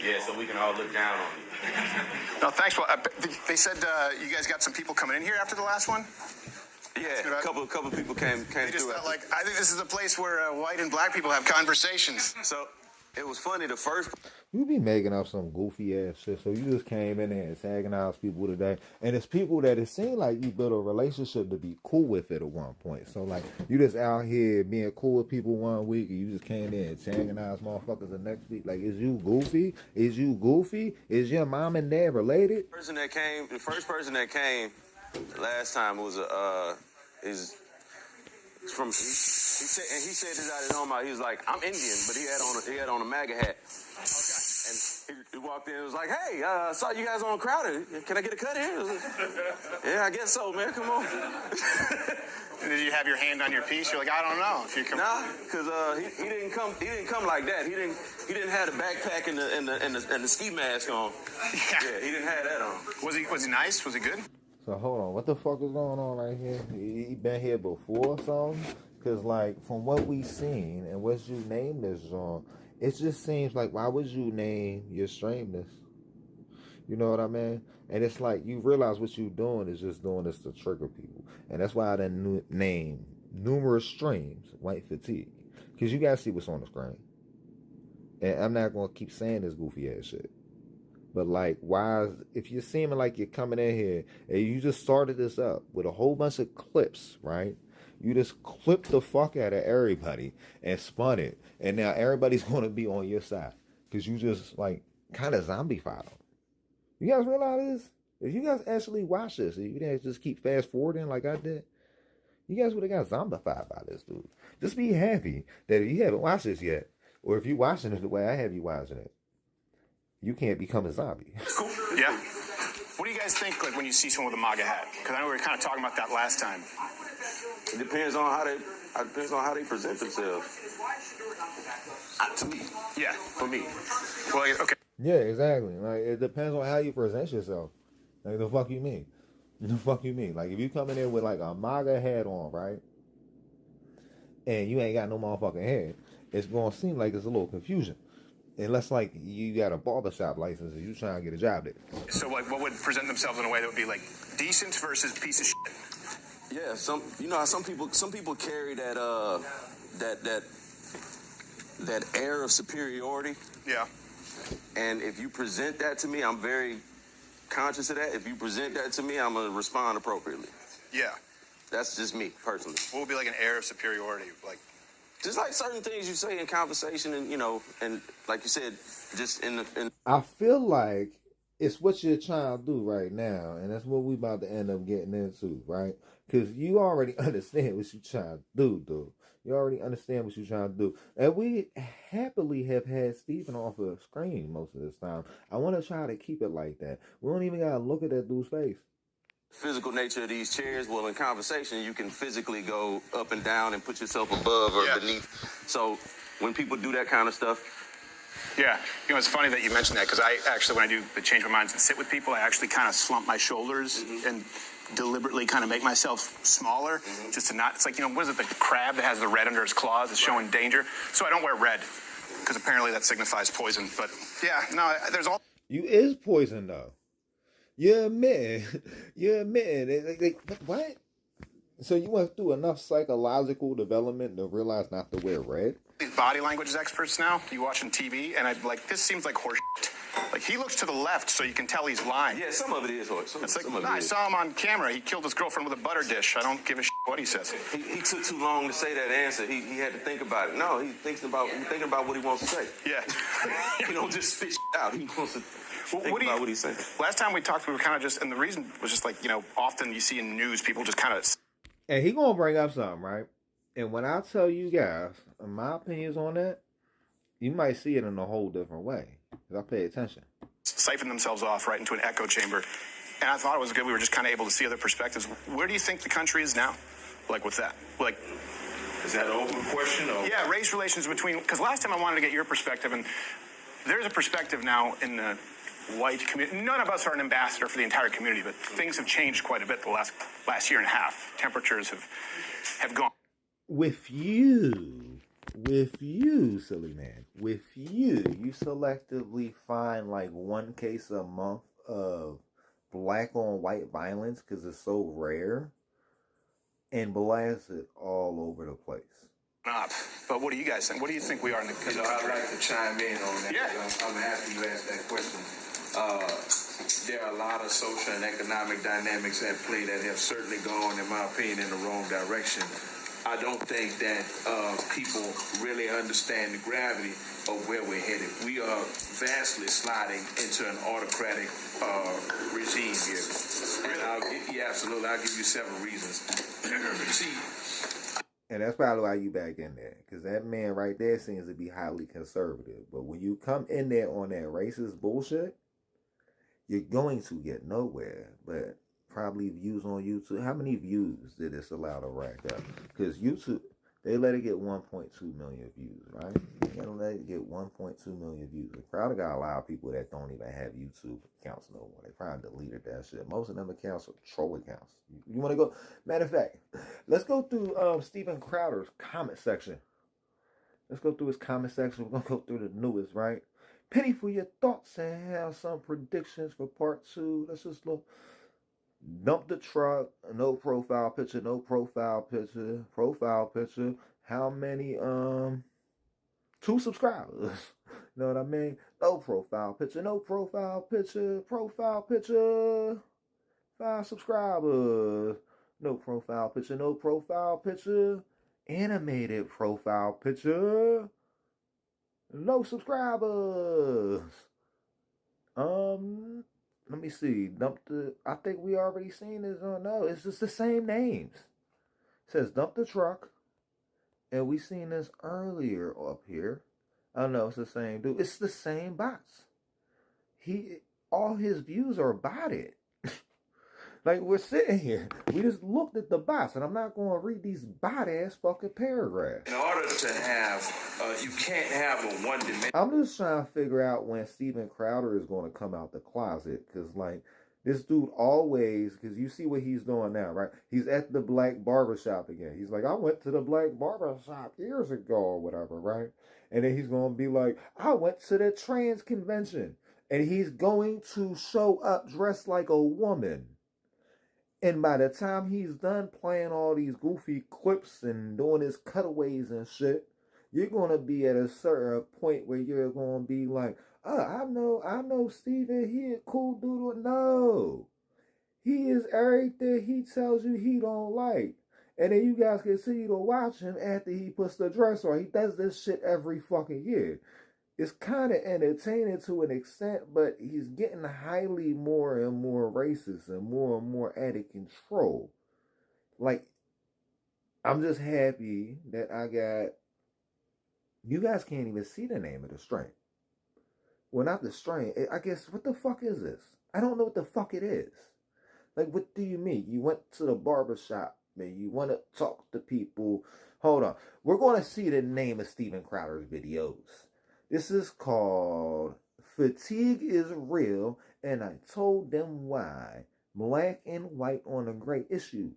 Yeah, so we can all look down on you. No, thanks. Well, they said you guys got some people coming in here after the last one. Yeah, a couple people came they just through. Felt like I think this is a place where white and black people have conversations. So it was funny. The first. You be making up some goofy ass shit. So you just came in there and antagonized people today. And it's people that it seemed like you built a relationship to be cool with it at one point. So like you just out here being cool with people one week and you just came in and antagonized motherfuckers the next week. Like, is you goofy? Is you goofy? Is your mom and dad related? The first person that came last time was is from he said this out of his own mouth. He was like, I'm Indian, but he had on a MAGA hat. Okay. And he walked in and was like, hey, I saw you guys on Crowder. Can I get a cut here? Like, yeah, I guess so, man. Come on. Did you have your hand on your piece? You're like, I don't know if you can. Nah, because he didn't come like that. He didn't have the backpack and the ski mask on. Yeah, he didn't have that on. Was he nice? Was he good? So hold on, what the fuck is going on right here? He been here before or something? Cause like from what we seen and what you named this on, it just seems like why would you name your stream this? You know what I mean? And it's like you realize what you doing is just doing this to trigger people, and that's why I done name numerous streams white fatigue. Cause you gotta see what's on the screen, and I'm not gonna keep saying this goofy ass shit. But like, why? If you're seeming like you're coming in here and you just started this up with a whole bunch of clips, right? You just clipped the fuck out of everybody and spun it, and now everybody's gonna be on your side because you just like kind of zombified them. You guys realize this? If you guys actually watch this, if you didn't just keep fast forwarding like I did, you guys would have got zombified by this dude. Just be happy that if you haven't watched this yet, or if you're watching it the way I have you watching it, you can't become a zombie. Cool. Yeah. What do you guys think, like, when you see someone with a MAGA hat? Because I know we were kind of talking about that last time. It depends on how they present themselves. To me. Yeah. For me. Well, okay. Yeah, exactly. Like, it depends on how you present yourself. Like, the fuck you mean? The fuck you mean? Like, if you come in there with, like, a MAGA hat on, right? And you ain't got no motherfucking head, it's going to seem like there's a little confusion. Unless, like, you got a barbershop license and you trying to get a job there. So, like, what would present themselves in a way that would be, like, decent versus piece of shit? Yeah, you know how some people carry that air of superiority. Yeah. And if you present that to me, I'm very conscious of that. If you present that to me, I'm gonna respond appropriately. Yeah. That's just me personally. What would be like an air of superiority, like? Just like certain things you say in conversation, and and like you said, just in. I feel like it's what you're trying to do right now, and that's what we about to end up getting into, right? Because you already understand what you're trying to do, dude. You already understand what you're trying to do, and we happily have had Steven off of the screen most of this time. I want to try to keep it like that. We don't even gotta look at that dude's face. Physical nature of these chairs, well, in conversation, you can physically go up and down and put yourself above or beneath. So when people do that kind of stuff. Yeah. You know, it's funny that you mentioned that because I actually, when I do the change my minds and sit with people, I actually kind of slump my shoulders and deliberately kind of make myself smaller just to not, it's like, what is it, the crab that has the red under its claws is showing danger. So I don't wear red because apparently that signifies poison. But yeah, no, there's all. You is poison though. You're admitting. What? So you went through enough psychological development to realize not to wear red? These body language experts now, you watching TV, and I'm like, this seems like horse shit. Like, he looks to the left so you can tell he's lying. Yeah, some of it is horse. It's like, I saw him on camera. He killed his girlfriend with a butter dish. I don't give a shit what he says. He took too long to say that answer. He had to think about it. No, he's thinking about what he wants to say. Yeah. He don't just spit shit out. He wants to think about what he's saying. Last time we talked, we were kind of just, and the reason was just like, often you see in news, people just kind of. And he gonna bring up something, right? And when I tell you guys my opinions on that, you might see it in a whole different way. Because I pay attention. Siphon themselves off right into an echo chamber. And I thought it was good. We were just kind of able to see other perspectives. Where do you think the country is now? Like, with that? Like, is that an open question? Or? Yeah, race relations between, because last time I wanted to get your perspective, and there's a perspective now in the white community. None of us are an ambassador for the entire community, but things have changed quite a bit the last year and a half. Temperatures have gone. With you, silly man, you selectively find like one case a month of black on white violence because it's so rare and blast it all over the place. Up. But what do you guys think? What do you think we are in the country? I'd like to chime in on that. Yeah. I'm happy you asked that question. There are a lot of social and economic dynamics at play that have certainly gone, in my opinion, in the wrong direction. I don't think that people really understand the gravity of where we're headed. We are vastly sliding into an autocratic regime here. And absolutely. I'll give you several reasons. See, and that's probably why you back in there, because that man right there seems to be highly conservative. But when you come in there on that racist bullshit, you're going to get nowhere. But probably views on YouTube. How many views did this allow to rack up? Because YouTube, they let it get 1.2 million views, right? They don't let it get 1.2 million views. They probably got a lot of people that don't even have YouTube accounts no more. They probably deleted that shit. Most of them accounts are troll accounts. You want to go? Matter of fact, let's go through Steven Crowder's comment section. Let's go through his comment section. We're going to go through the newest, right? Penny for your thoughts and have some predictions for part 2. Let's just look. Dump the truck, no profile picture, profile picture. How many, 2 subscribers. Know what I mean? No profile picture, profile picture. 5 subscribers. No profile picture, animated profile picture. No subscribers. Let me see. I think we already seen this. Oh no, it's just the same names. It says dump the truck. And we seen this earlier up here. Oh no, it's the same dude. It's the same bots. All his views are botted. Like, we're sitting here. We just looked at the bots, and I'm not going to read these bot-ass fucking paragraphs. In order to have, you can't have a one-dimensional. I'm just trying to figure out when Steven Crowder is going to come out the closet, because, like, this dude always, because you see what he's doing now, right? He's at the black barbershop again. He's like, I went to the black barbershop years ago or whatever, right? And then he's going to be like, I went to the trans convention. And he's going to show up dressed like a woman. And by the time he's done playing all these goofy clips and doing his cutaways and shit, you're going to be at a certain point where you're going to be like, oh, I know Steven, he a cool dude. No. He is everything he tells you he don't like. And then you guys continue to watch him after he puts the dress on. He does this shit every fucking year. It's kind of entertaining to an extent, but he's getting highly more and more racist and more out of control. Like, I'm just happy that I got... You guys can't even see the name of the strain. Well, not the strain. I guess, what the fuck is this? I don't know what the fuck it is. Like, what do you mean? You went to the barbershop, man. You want to talk to people. Hold on. We're going to see the name of Steven Crowder's videos. This is called Fatigue is Real, and I told them why. Black and white on the great issues.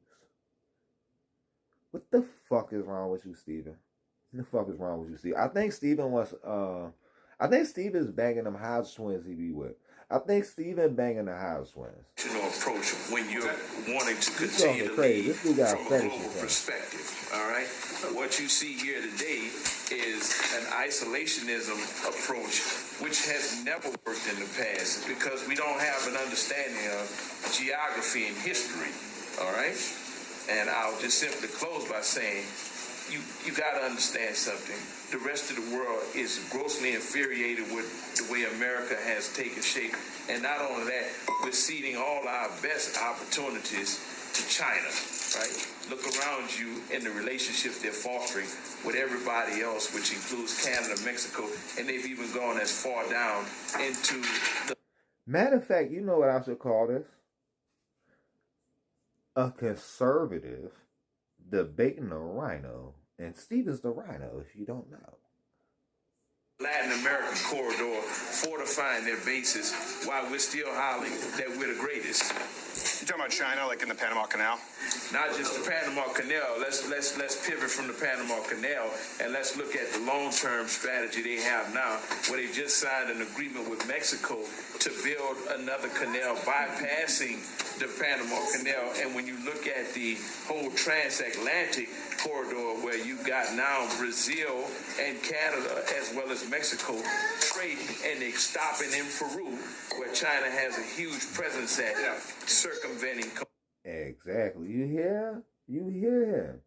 What the fuck is wrong with you, Steven? What the fuck is wrong with you, Steven? I think Steven was, I think Steven's banging them Hodge twins he be with. I think Steven banging the Hodge twins. Approach when you're wanting to continue to lead from a global perspective, all right? What you see here today is an isolationism approach which has never worked in the past because we don't have an understanding of geography and history, all right? And I'll just simply close by saying you got to understand something. The rest of the world is grossly infuriated with the way America has taken shape. And not only that, we're ceding all our best opportunities to China, right? Look around you in the relationships they're fostering with everybody else, which includes Canada, Mexico, and they've even gone as far down into the... Matter of fact, you know what I should call this? A conservative debating a rhino. And Steven's the rhino, if you don't know. Latin American corridor, fortifying their bases while we're still hollering that we're the greatest. You talking about China, like in the Panama Canal? Not just the Panama Canal. Let's pivot from the Panama Canal and let's look at the long-term strategy they have now, where they just signed an agreement with Mexico to build another canal bypassing the Panama Canal. And when you look at the whole transatlantic corridor, where you got now Brazil and Canada as well as Mexico trading, and they stopping in Peru, where China has a huge presence at, circumventing. Exactly. You hear him.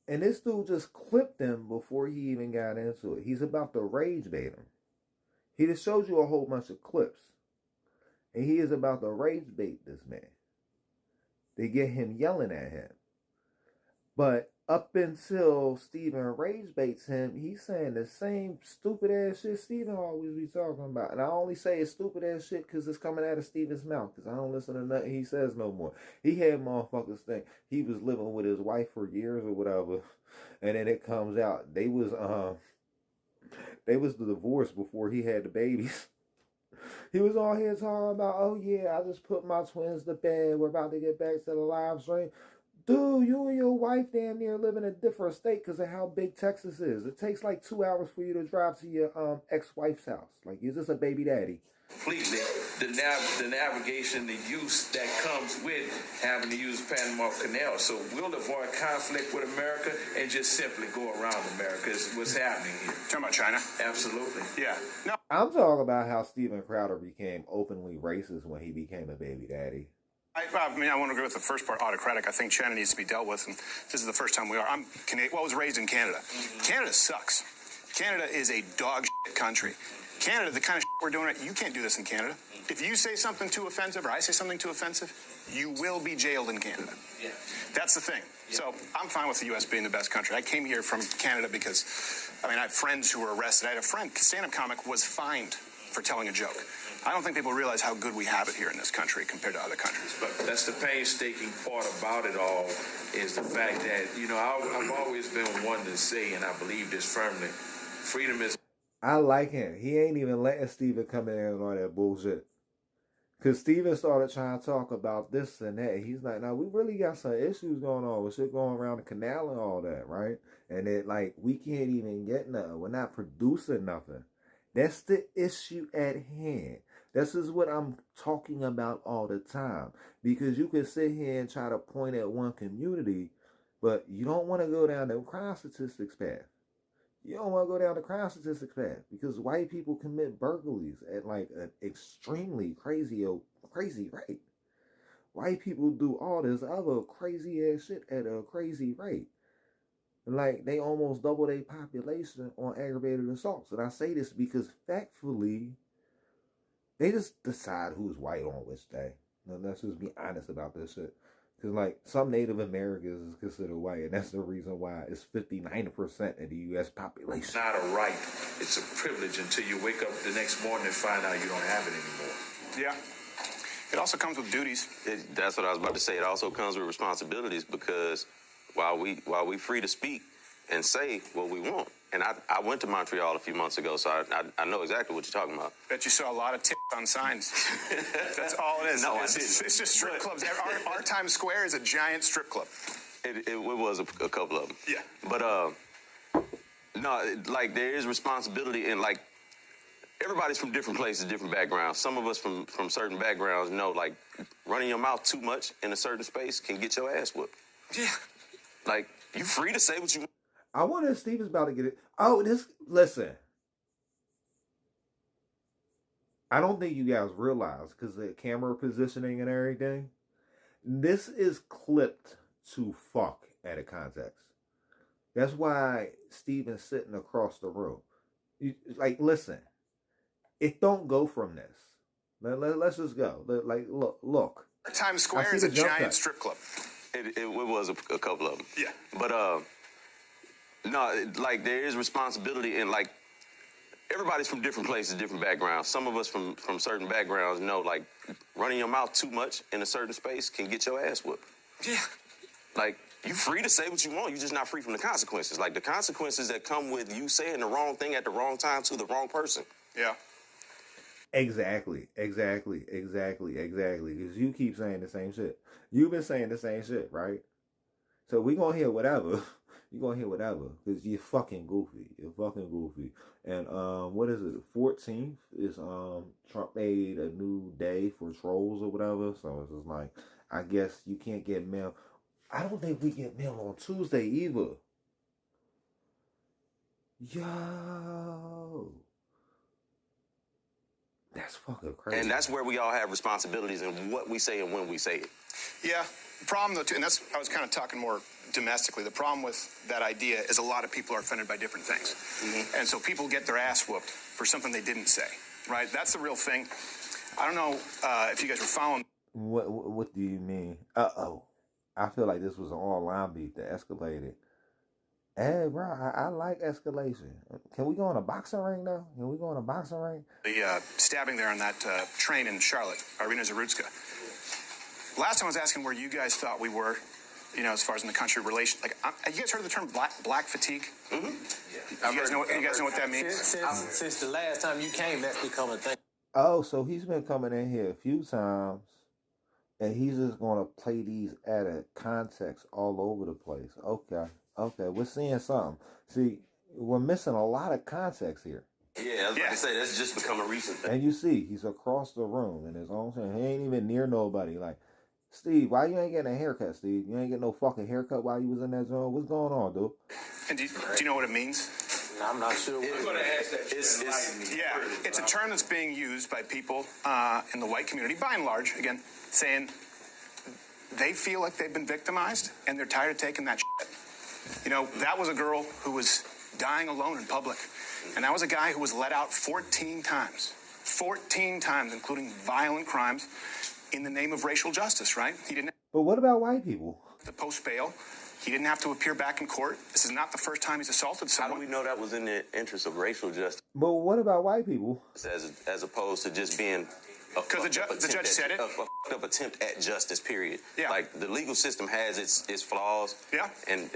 And this dude just clipped him before he even got into it. He's about to rage bait him. He just shows you a whole bunch of clips. And he is about to rage bait this man. They get him yelling at him. But up until Steven rage baits him, he's saying the same stupid ass shit Steven always be talking about. And I only say it's stupid ass shit because it's coming out of Steven's mouth, because I don't listen to nothing he says no more. He had motherfuckers think he was living with his wife for years or whatever, and then it comes out they was divorced before he had the babies. He was all here talking about, oh yeah, I just put my twins to bed, we're about to get back to the live stream. Dude, you and your wife damn near live in a different state because of how big Texas is. It takes like 2 hours for you to drive to your ex-wife's house. Like, you're just a baby daddy. Completely, the navigation, the use that comes with having to use Panama Canal. So we'll avoid conflict with America and just simply go around America is what's happening here. Talking about China? Absolutely. Yeah. No. I'm talking about how Steven Crowder became openly racist when he became a baby daddy. I mean, I want to agree with the first part, autocratic. I think China needs to be dealt with, and this is the first time we are. I'm Canadian. Well, I was raised in Canada. Canada sucks. Canada is a dog shit country. Canada, the kind of shit we're doing, you can't do this in Canada. If you say something too offensive, or I say something too offensive, you will be jailed in Canada. Yeah. That's the thing. Yeah. So I'm fine with the U.S. being the best country. I came here from Canada because, I mean, I have friends who were arrested. I had a friend, stand-up comic, was fined for telling a joke. I don't think people realize how good we have it here in this country compared to other countries. But that's the painstaking part about it all, is the fact that, you know, I've always been one to say, and I believe this firmly, freedom is... I like him. He ain't even letting Steven come in there and all that bullshit. Because Steven started trying to talk about this and that. He's like, now, we really got some issues going on with shit going around the canal and all that, right? And it, like, we can't even get nothing. We're not producing nothing. That's the issue at hand. This is what I'm talking about all the time. Because you can sit here and try to point at one community, but you don't want to go down the crime statistics path. You don't want to go down the crime statistics path because white people commit burglaries at like an extremely crazy rate. White people do all this other crazy ass shit at a crazy rate. Like, they almost double their population on aggravated assaults. And I say this because factfully, they just decide who's white on which day. Now, let's just be honest about this shit. Because, like, some Native Americans is considered white, and that's the reason why it's 59% of the U.S. population. It's not a right. It's a privilege until you wake up the next morning and find out you don't have it anymore. Yeah. It also comes with duties. That's what I was about to say. It also comes with responsibilities, because while we free to speak and say what we want, and I went to Montreal a few months ago, so I know exactly what you're talking about. Bet you saw a lot of tits on signs. That's all it is. No, it's just strip clubs. Our Times Square is a giant strip club. It was a couple of them. Yeah. But no, like, there is responsibility, and like, everybody's from different places, different backgrounds. Some of us from certain backgrounds know, like, running your mouth too much in a certain space can get your ass whooped. Yeah. Like, you free to say what you want. I wonder if Steve is about to get it. Oh, listen. I don't think you guys realize, because the camera positioning and everything, this is clipped to fuck out of context. That's why Steven's sitting across the room. Like, listen. It don't go from this. Let's just go. Like, look. Times Square is a giant strip club. It was a couple of them. Yeah. But no, like, there is responsibility, and like, everybody's from different places, different backgrounds. Some of us from certain backgrounds know, like, running your mouth too much in a certain space can get your ass whooped. Yeah. Like, You're free to say what you want. You're just not free from the consequences. Like the consequences that come with you saying the wrong thing at the wrong time to the wrong person. Yeah. Exactly. Because you keep saying the same shit. You've been saying the same shit, right? So we gonna hear whatever. You're gonna hear whatever. Because you're fucking goofy. And what is it? The 14th is Trump made a new day for trolls or whatever. So it's just like, I guess you can't get mail. I don't think we get mail on Tuesday either. Yo. That's fucking crazy. And that's where we all have responsibilities in what we say and when we say it. Yeah. The problem, though, too, and that's, I was kind of talking more domestically. The problem with that idea is a lot of people are offended by different things. Mm-hmm. And so people get their ass whooped for something they didn't say, right? That's the real thing. I don't know if you guys were following. What do you mean? Uh-oh. I feel like this was an online beef that escalated. Hey, bro, I like escalation. Can we go on a boxing ring, though? The stabbing there on that train in Charlotte, Irina Zarutska. Last time I was asking where you guys thought we were, you know, as far as in the country relation. Like, have you guys heard of the term black fatigue? Mm-hmm. Yeah. You guys know what that means? Since the last time you came, that's become a thing. Oh, so he's been coming in here a few times, and he's just going to play these at a context all over the place. Okay, we're seeing something. See, we're missing a lot of context here. Yeah, I was about to say, that's just become a recent thing. And you see, he's across the room in his own thing. He ain't even near nobody. Like, Steve, why you ain't getting a haircut, Steve? You ain't getting no fucking haircut while you was in that zone? What's going on, dude? And do you know what it means? I'm not sure. I'm going to ask that. It's a term that's being used by people in the white community, by and large, again, saying they feel like they've been victimized and they're tired of taking that shit. You know, that was a girl who was dying alone in public. And that was a guy who was let out 14 times. 14 times, including violent crimes in the name of racial justice, right? He didn't. But what about white people? The post bail. He didn't have to appear back in court. This is not the first time he's assaulted someone. How do we know that was in the interest of racial justice? But what about white people? As opposed to just being because the judge said it. A fucked up attempt at justice, period. Yeah. Like, the legal system has its flaws. Yeah. And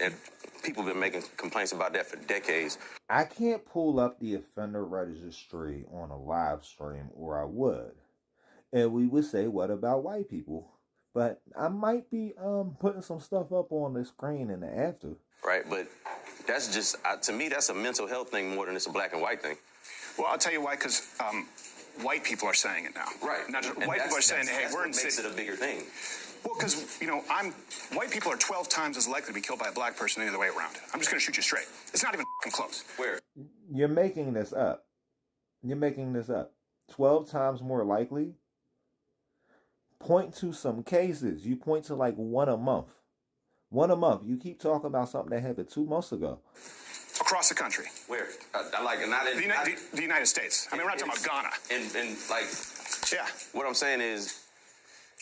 people have been making complaints about that for decades. I can't pull up the offender registry on a live stream, or I would. And we would say, what about white people? But I might be putting some stuff up on the screen in the after. Right, but that's just, to me, that's a mental health thing more than it's a black and white thing. Well, I'll tell you why, because white people are saying it now. Right. Not just white people are saying, hey, we're in makes it a bigger thing. Well, because, you know, white people are 12 times as likely to be killed by a black person than the other way around. I'm just going to shoot you straight. It's not even close. Where? You're making this up. 12 times more likely? Point to some cases. You point to like one a month. You keep talking about something that happened 2 months ago. Across the country. Where? Like, not in... The United States. I mean, we're not talking about Ghana. And like... Yeah. What I'm saying is,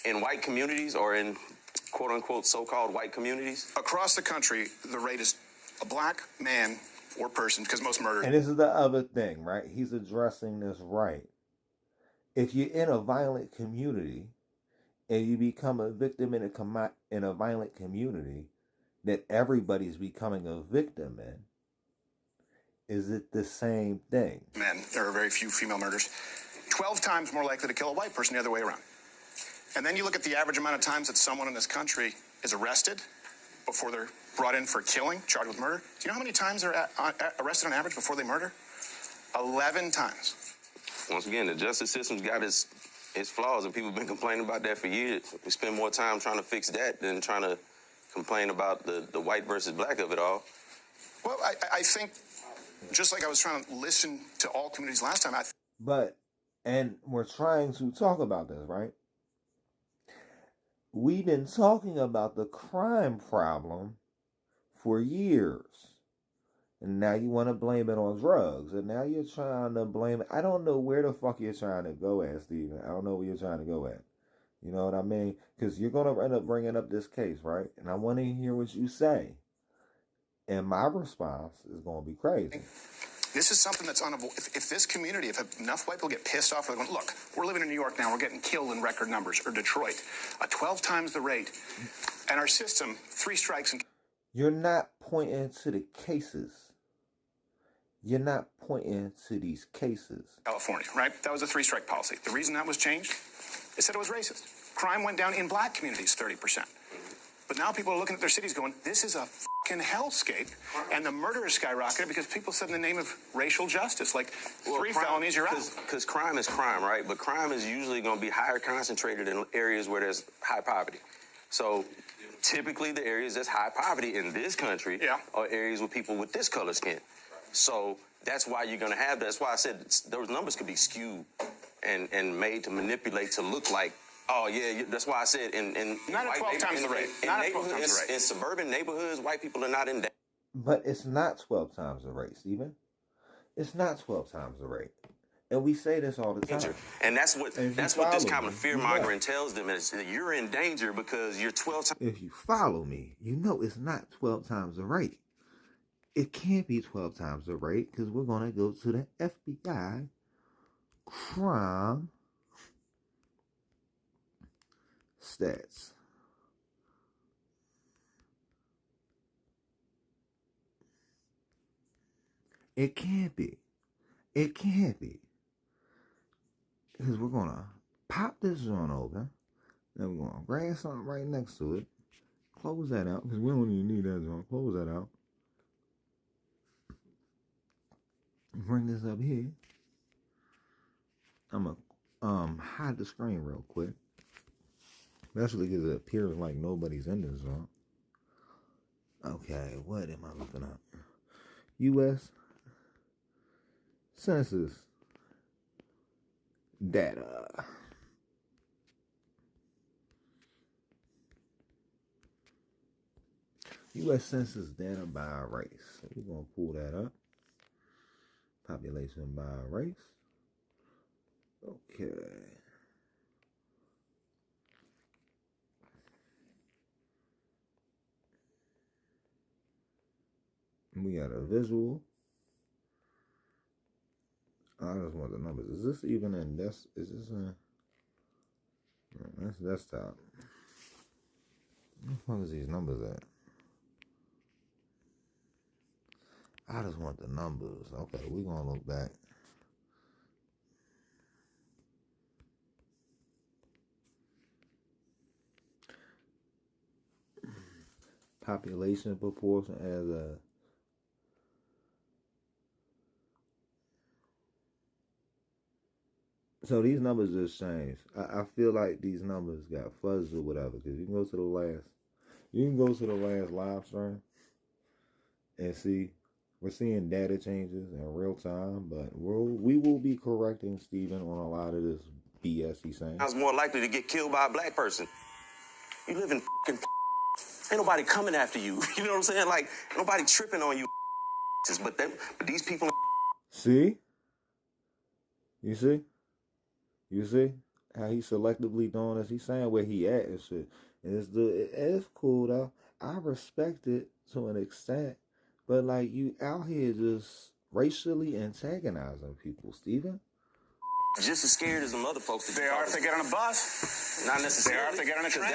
in white communities, or in quote-unquote so-called white communities... Across the country, the rate is a black man or person, because most murders... And this is the other thing, right? He's addressing this right. If you're in a violent community, and you become a victim in a violent community that everybody's becoming a victim in, is it the same thing? Men, there are very few female murders. 12 times more likely to kill a white person the other way around. And then you look at the average amount of times that someone in this country is arrested before they're brought in for killing, charged with murder. Do you know how many times they're arrested on average before they murder? 11 times. Once again, the justice system's got its flaws, and people have been complaining about that for years. We spend more time trying to fix that than trying to complain about the white versus black of it all. Well, I think, just like I was trying to listen to all communities last time, and we're trying to talk about this, right? We've been talking about the crime problem for years. And now you want to blame it on drugs. And now you're trying to blame it. I don't know where the fuck you're trying to go at, Steven. I don't know where you're trying to go at. You know what I mean? Because you're going to end up bringing up this case, right? And I want to hear what you say. And my response is going to be crazy. This is something that's unavoidable. If this community, if enough white people get pissed off, they're going, look, we're living in New York now, we're getting killed in record numbers, or Detroit, 12 times the rate. And our system, 3 strikes and... You're not pointing to the cases. You're not pointing to these cases. California, right? That was a 3-strike policy. The reason that was changed, they said it was racist. Crime went down in black communities 30%. But now people are looking at their cities going, this is a fucking hellscape. And the murder is skyrocketed because people said in the name of racial justice, like 3 felonies, you're out. Because crime is crime, right? But crime is usually going to be higher concentrated in areas where there's high poverty. So typically the areas that's high poverty in this country are areas with people with this color skin. So that's why you're going to have that. That's why I said those numbers could be skewed and made to manipulate to look like, oh, yeah, that's why I said in not at 12 times the rate. In suburban neighborhoods, white people are not in danger. But it's not 12 times the rate, Stephen. It's not 12 times the rate. And we say this all the time. And that's what this kind of fear-mongering tells them is that you're in danger because you're 12 times. If you follow me, you know it's not 12 times the rate. It can't be 12 times the rate because we're going to go to the FBI crime stats. It can't be. It can't be. Because we're going to pop this joint open. Then we're going to grab something right next to it. Close that out because we don't even need that joint. Close that out. Bring this up here. I'm going to hide the screen real quick. Especially because it appears like nobody's in this zone. Okay, what am I looking up? U.S. Census data. U.S. Census data by race. So we're going to pull that up. Population by race. Okay. We got a visual. I just want the numbers. Is this even in this? Is this in? That's desktop. What is these numbers at? I just want the numbers. Okay, we're going to look back. Population proportion as a... So these numbers just changed. I feel like these numbers got fuzzed or whatever. Because you can go to the last live stream and see. We're seeing data changes in real time, but we will be correcting Stephen on a lot of this BS he's saying. I was more likely to get killed by a black person. You live in ain't nobody coming after you. You know what I'm saying? Like, nobody tripping on you. But these people. See? You see? You see how he's selectively doing this? He's saying where he at and shit. And it's cool though. I respect it to an extent. But, like, you out here just racially antagonizing people, Stephen. Just as scared as the other folks. They are if they get on a bus. Not necessarily. They are if they get on a train.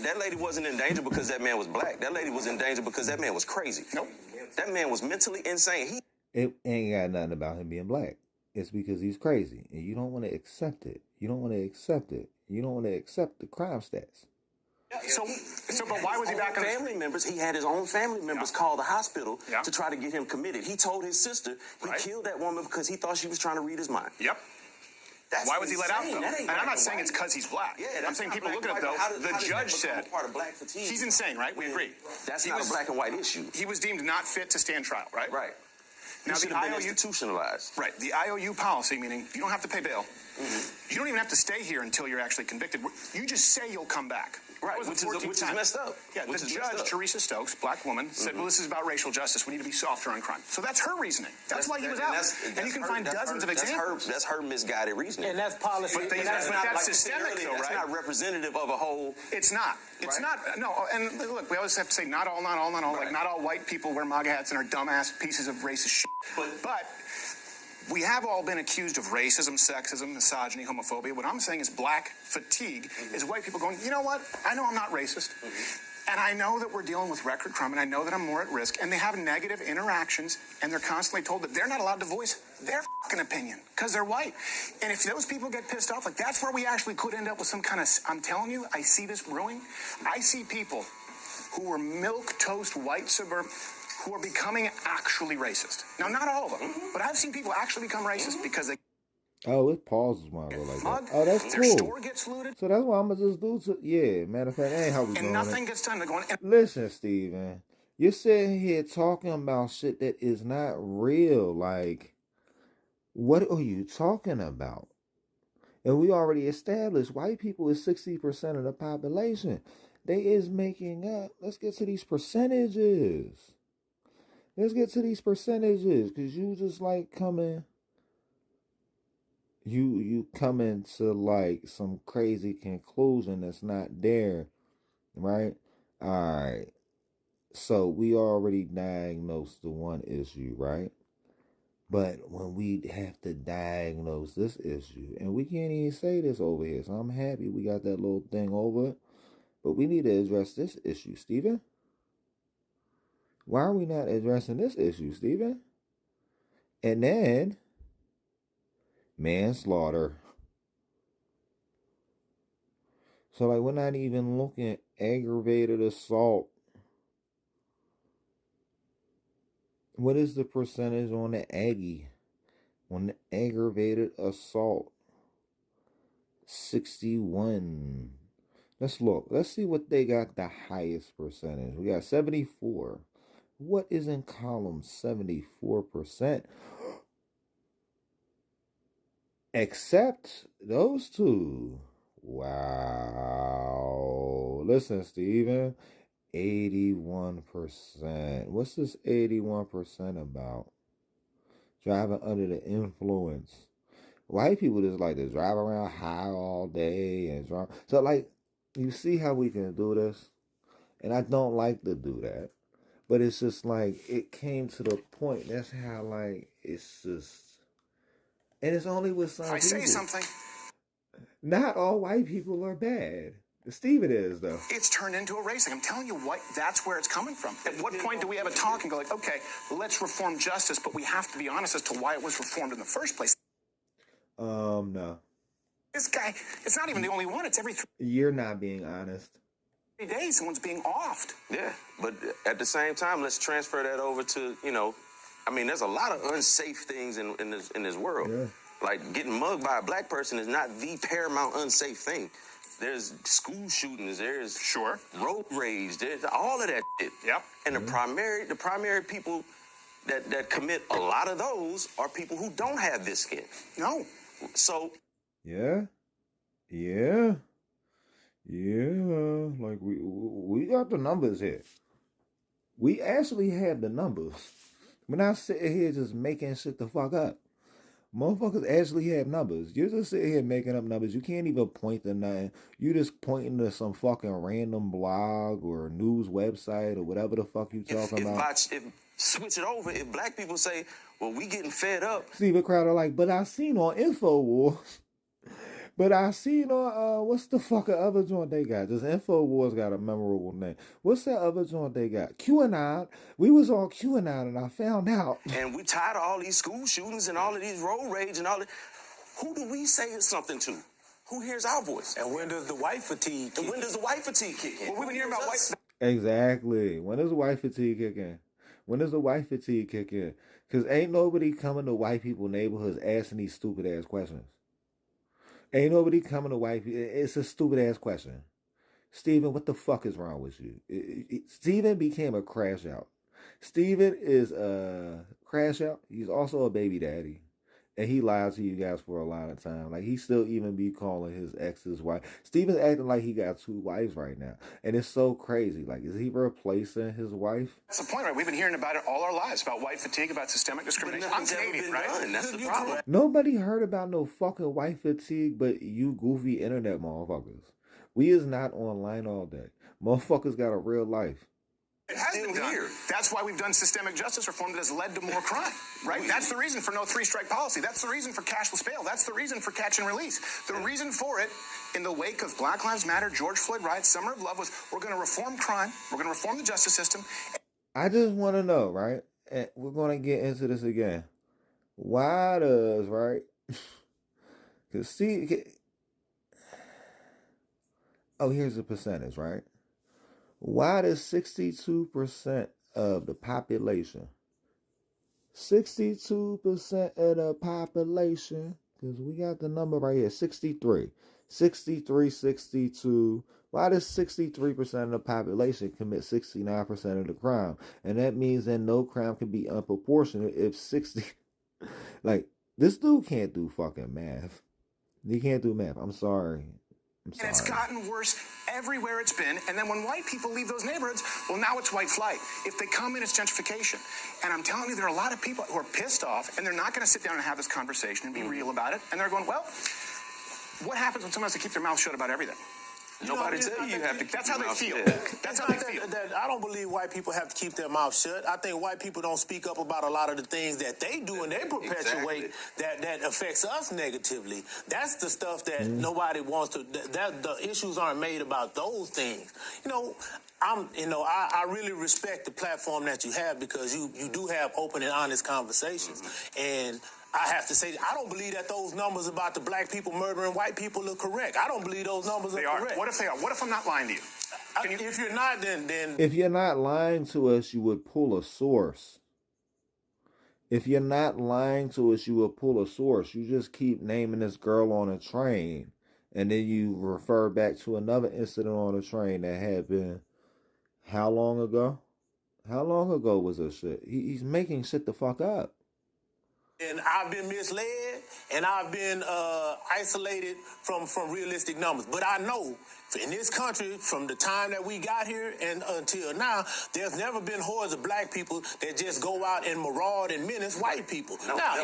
That lady wasn't in danger because that man was black. That lady was in danger because that man was crazy. Nope. That man was mentally insane. It ain't got nothing about him being black. It's because he's crazy. And you don't want to accept it. You don't want to accept it. You don't want to accept the crime stats. So, but why was he back on family members? He had his own family members call the hospital to try to get him committed. He told his sister he killed that woman because he thought she was trying to read his mind. Yep. Why was he let out, though? And I'm not saying it's because he's black. Yeah, I'm saying people look at it, though. The judge said he's insane, right? We agree. That's not a black and white issue. He was deemed not fit to stand trial, right? Right. Now, the IOU institutionalized. Right. The IOU policy, meaning you don't have to pay bail. You don't even have to stay here until you're actually convicted. You just say you'll come back. Right, which is messed up. Yeah, the judge, Teresa Stokes, black woman, said, well, this is about racial justice. We need to be softer on crime. So that's her reasoning. That's why he was out. And you can find dozens of examples. That's her misguided reasoning. And that's policy. But that's systemic, though, right? That's not representative of a whole... It's not. It's not. No, and look, we always have to say not all. Like, not all white people wear MAGA hats and are dumbass pieces of racist shit. But we have all been accused of racism, sexism, misogyny, homophobia. What I'm saying is black fatigue is white people going, you know what? I know I'm not racist. And I know that we're dealing with record crime, and I know that I'm more at risk, and they have negative interactions, and they're constantly told that they're not allowed to voice their fucking opinion because they're white. And if those people get pissed off, like that's where we actually could end up with some kind of, I'm telling you, I see this brewing. I see people who were milquetoast white suburban who are becoming actually racist. Now, not all of them, but I've seen people actually become racist because they Oh, it pauses when I go like mug, that. Oh, that's their cool. store gets looted, So that's what I'm gonna just do. Yeah, matter of fact, that ain't how we and doing nothing it. gets done. They're going. Listen, Steven, you're sitting here talking about shit that is not real. Like, what are you talking about? And we already established white people is 60% of the population. They is making up. Let's get to these percentages. Let's get to these percentages, cause you just like coming. You coming to like some crazy conclusion that's not there, right? All right. So we already diagnosed the one issue, right? But when we have to diagnose this issue, and we can't even say this over here, so I'm happy we got that little thing over. But we need to address this issue, Steven. Why are we not addressing this issue, Steven? And then manslaughter. So like we're not even looking at aggravated assault. What is the percentage on the Aggie? On the aggravated assault? 61. Let's look. Let's see what they got the highest percentage. We got 74. What is in column 74%? Except those two. Wow. Listen, Steven. 81%. What's this 81% about? Driving under the influence. White people just like to drive around high all day and drive. So, like, you see how we can do this? And I don't like to do that. But it's just like, it came to the point. That's how, like, it's just. And it's only with some people. If I say something, not all white people are bad. Steve it is, though. it's turned into a racing. I'm telling you what, that's where it's coming from. At what point do we have a talk and go like, okay, let's reform justice, but we have to be honest as to why it was reformed in the first place? No. This guy, it's not even the only one. It's every 3 You're not being honest. days someone's being offed. Yeah, but at the same time, let's transfer that over to, I mean, there's a lot of unsafe things in this world. Yeah. Like getting mugged by a black person is not the paramount unsafe thing. There's school shootings, there's road rage, there's all of that shit. Yep. And the primary people that commit a lot of those are people who don't have this skin. No. So Yeah. Like we got the numbers here. We actually have the numbers. We're not sitting here just making shit the fuck up. Motherfuckers actually have numbers. You're just sitting here making up numbers. You can't even point to nothing. You just pointing to some fucking random blog or news website or whatever the fuck you talking about. if switch it over, if black people say, well, we getting fed up. Steven Crowder like, but I seen on InfoWars. But I seen on, what's the fucking other joint they got? This InfoWars got a memorable name. What's that other joint they got? QAnon. We was on QAnon and I found out. And we tired of all these school shootings and all of these road rage and all that. Who do we say something to? Who hears our voice? And when does the white fatigue kick in? When does the white fatigue kick in? Well, we've been hearing about white. Exactly. When does the white fatigue kick in? When does the white fatigue kick in? Because ain't nobody coming to white people neighborhoods asking these stupid ass questions. Ain't nobody coming to white people. It's a stupid ass question. Steven, what the fuck is wrong with you? Steven became a crash out. Steven is a crash out. He's also a baby daddy. And he lied to you guys for a lot of time. Like, he still even be calling his ex's wife. Steven's acting like he got 2 wives right now. And it's so crazy. Like, is he replacing his wife? That's the point, right? We've been hearing about it all our lives, about white fatigue, about systemic discrimination. I'm Canadian, right? Done. That's the problem. Nobody heard about no fucking white fatigue but you goofy internet motherfuckers. We is not online all day. Motherfuckers got a real life. It has been done. Here. That's why we've done systemic justice reform that has led to more crime, right? That's the reason for no three-strike policy. That's the reason for cashless bail. That's the reason for catch and release. The reason for it, in the wake of Black Lives Matter, George Floyd riots, Summer of Love, was we're going to reform crime. We're going to reform the justice system. I just want to know, right? And we're going to get into this again. Why does, right? Because see, oh, here's the percentage, right? Why does 62% of the population, 62% of the population, because we got the number right here, 63, 62. Why does 63% of the population commit 69% of the crime? And that means that no crime can be unproportionate if 60, like, this dude can't do fucking math. He can't do math. I'm sorry. And it's gotten worse everywhere it's been. And then when white people leave those neighborhoods, well, now it's white flight. If they come in, it's gentrification. And I'm telling you, there are a lot of people who are pissed off, and they're not going to sit down and have this conversation and be real about it. And they're going, well, what happens when someone has to keep their mouth shut about everything? Nobody tell you have to keep That's how they feel. That's how they feel. I don't believe white people have to keep their mouth shut. I think white people don't speak up about a lot of the things that they do and they perpetuate that affects us negatively. That's the stuff that nobody wants to. That the issues aren't made about those things. I really respect the platform that you have because you do have open and honest conversations. And I have to say, I don't believe that those numbers about the black people murdering white people are correct. I don't believe those numbers are correct. What if they are? What if I'm not lying to you? If you're not, then... If you're not lying to us, you would pull a source. If you're not lying to us, you would pull a source. You just keep naming this girl on a train, and then you refer back to another incident on a train that happened how long ago? How long ago was this shit? He's making shit the fuck up. And I've been misled, and I've been isolated from realistic numbers. But I know in this country, from the time that we got here and until now, there's never been hordes of black people that just go out and maraud and menace white people.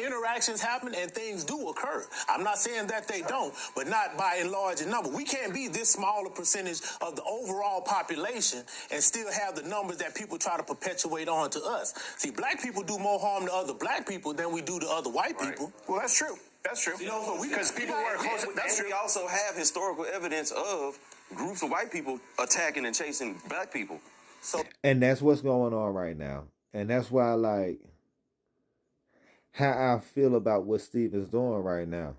Interactions happen and things do occur. I'm not saying that they don't, but not by and large in number. We can't be this small a percentage of the overall population and still have the numbers that people try to perpetuate on to us. See, black people do more harm to other black people than we do to other white people. Well, that's true. That's true. Because people were close. That's true. We also have historical evidence of groups of white people attacking and chasing black people. And that's what's going on right now. And that's why I like how I feel about what Steven's doing right now.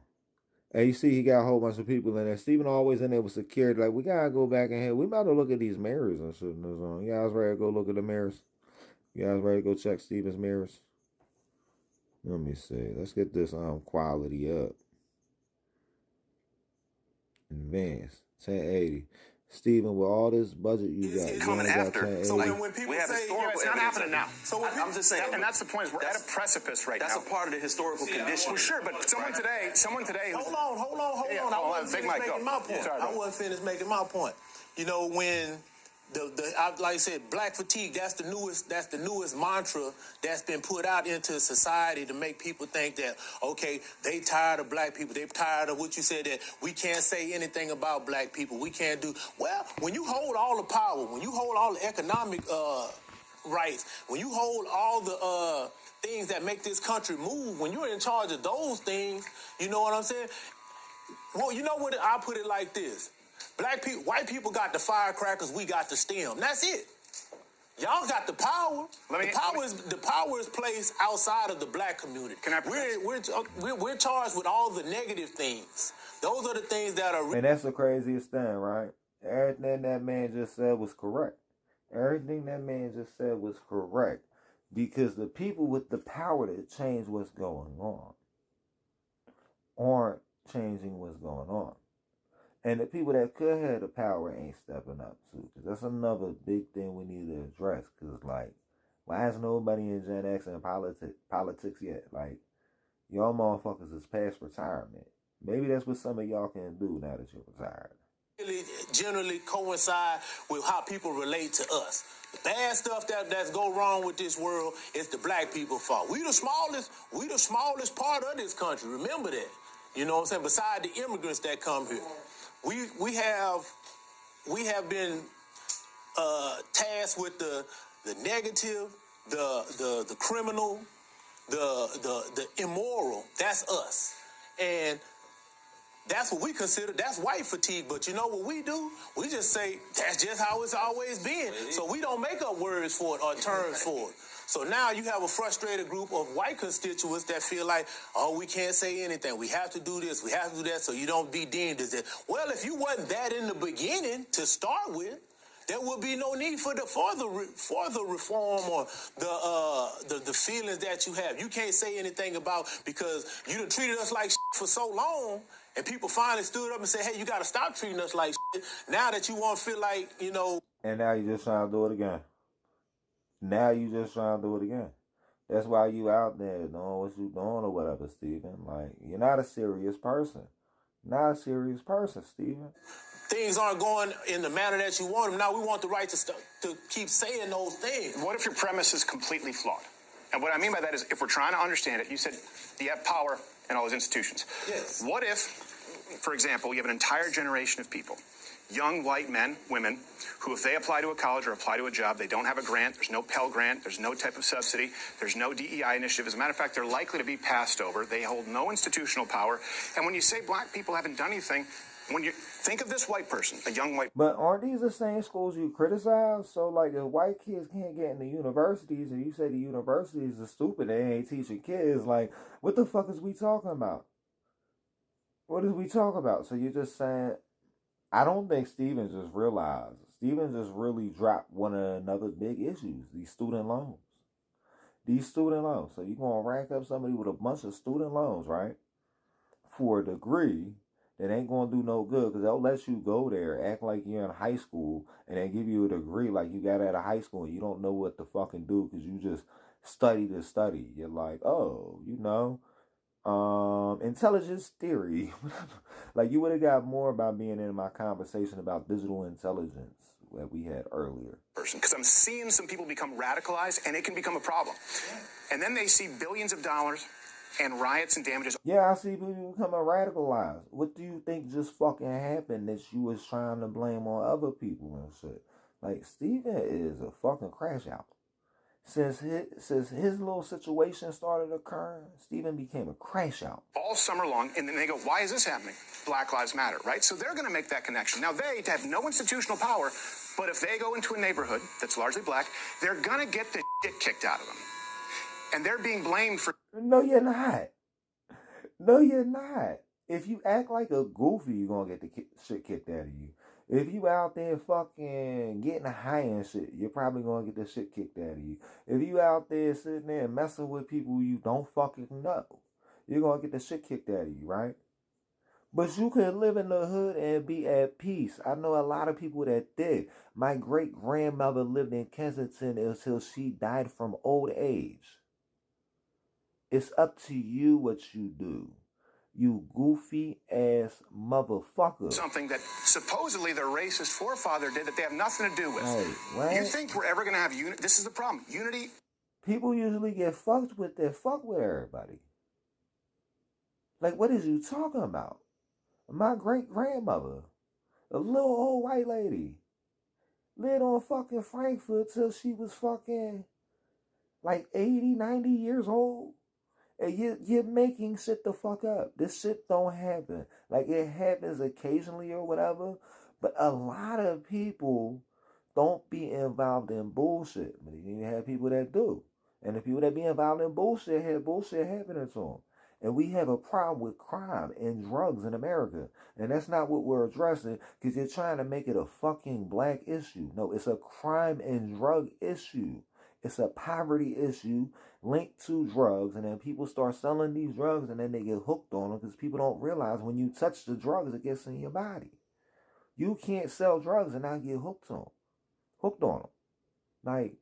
And you see he got a whole bunch of people in there. Steven always in there with security. Like, we gotta go back in here. We about to look at these mirrors and shit in the zone. You guys ready to go look at the mirrors? You guys ready to go check Steven's mirrors? Let me see. Let's get this quality up. Advanced 1080. Steven, with all this budget you got, it's coming after. So when people say it's not happening now. So I'm just saying, and that's the point. We're at a precipice right now. That's a part of the historical condition. Well, sure, but someone today. Hold on. I wasn't finished making my point. I wasn't finished making my point. You know, when like I said, black fatigue, that's the newest mantra that's been put out into society to make people think that, okay, they tired of black people. They're tired of what you said, that we can't say anything about black people. We can't do... Well, when you hold all the power, when you hold all the economic rights, when you hold all the things that make this country move, when you're in charge of those things, you know what I'm saying? Well, you know what? I'll put it like this. White people got the firecrackers, we got the stem. That's it. Y'all got the power. The power is placed outside of the black community. We're charged with all the negative things. Those are the things that are... And that's the craziest thing, right? Everything that man just said was correct. Everything that man just said was correct. Because the people with the power to change what's going on aren't changing what's going on. And the people that could have the power ain't stepping up too. Because that's another big thing we need to address. Because, like, why is nobody in Gen X in politics yet? Like, y'all motherfuckers is past retirement. Maybe that's what some of y'all can do now that you're retired. Generally coincide with how people relate to us. The bad stuff that's go wrong with this world is the black people's fault. We the smallest part of this country. Remember that. You know what I'm saying? Beside the immigrants that come here. We have been tasked with the the negative, the criminal, the immoral. That's us. And that's what we consider, that's white fatigue. But you know what we do? We just say, that's just how it's always been. So we don't make up words for it or terms for it. So now you have a frustrated group of white constituents that feel like, oh, we can't say anything. We have to do this. We have to do that so you don't be deemed as that. Well, if you wasn't that in the beginning to start with, there would be no need for the reform or the feelings that you have. You can't say anything about because you done treated us like shit for so long, and people finally stood up and said, hey, you got to stop treating us like shit. Now that you want to feel like, you know. And now you just trying to do it again. Now you just trying to do it again. That's why you out there doing what you doing or whatever, Stephen. Like, you're not a serious person. Not a serious person, Stephen. Things aren't going in the manner that you want them. Now we want the right to keep saying those things. What if your premise is completely flawed? And what I mean by that is, if we're trying to understand it, you said you have power in all those institutions. Yes. What if, for example, you have an entire generation of people, young white men, women, who if they apply to a college or apply to a job, they don't have a grant, there's no Pell Grant, there's no type of subsidy, there's no DEI initiative. As a matter of fact, they're likely to be passed over. They hold no institutional power. And when you say black people haven't done anything, when you think of this white person, a young white... But aren't these the same schools you criticize? So, like, if white kids can't get into universities and you say the universities are stupid, they ain't teaching kids, like, what the fuck is we talking about? What is we talking about? So you're just saying... I don't think Stephen just realized. Stephen just really dropped one of another big issues, these student loans. These student loans. So you're going to rank up somebody with a bunch of student loans, right? For a degree that ain't going to do no good because they'll let you go there, act like you're in high school, and then give you a degree like you got out of high school and you don't know what to fucking do because you just study to study. You're like, oh, you know, intelligence theory. Like, you would have got more about being in my conversation about digital intelligence that we had earlier. Because I'm seeing some people become radicalized and it can become a problem. And then they see billions of dollars and riots and damages. Yeah, I see people becoming radicalized. What do you think just fucking happened that you was trying to blame on other people and shit? Like, Steven is a fucking crash out. Since his little situation started occurring, Stephen became a crash out. All summer long, and then they go, why is this happening? Black Lives Matter, right? So they're going to make that connection. Now, they have no institutional power, but if they go into a neighborhood that's largely black, they're going to get the shit kicked out of them. And they're being blamed for... No, you're not. No, you're not. If you act like a goofy, you're going to get the shit kicked out of you. If you out there fucking getting high and shit, you're probably going to get the shit kicked out of you. If you out there sitting there messing with people you don't fucking know, you're going to get the shit kicked out of you, right? But you can live in the hood and be at peace. I know a lot of people that did. My great-grandmother lived in Kensington until she died from old age. It's up to you what you do. You goofy ass motherfucker. Something that supposedly their racist forefather did that they have nothing to do with. Hey, what? You think we're ever going to have unity? This is the problem. Unity. People usually get fucked with that fuck with everybody. Like, what is you talking about? My great-grandmother, a little old white lady, lived on fucking Frankfurt till she was fucking like 80, 90 years old. And you're making shit the fuck up. This shit don't happen. Like, it happens occasionally or whatever, but a lot of people don't be involved in bullshit. But you have people that do. And the people that be involved in bullshit have bullshit happening to them. And we have a problem with crime and drugs in America. And that's not what we're addressing because you're trying to make it a fucking black issue. No, it's a crime and drug issue. It's a poverty issue linked to drugs, and then people start selling these drugs, and then they get hooked on them because people don't realize when you touch the drugs, it gets in your body. You can't sell drugs and not get hooked on them. Like,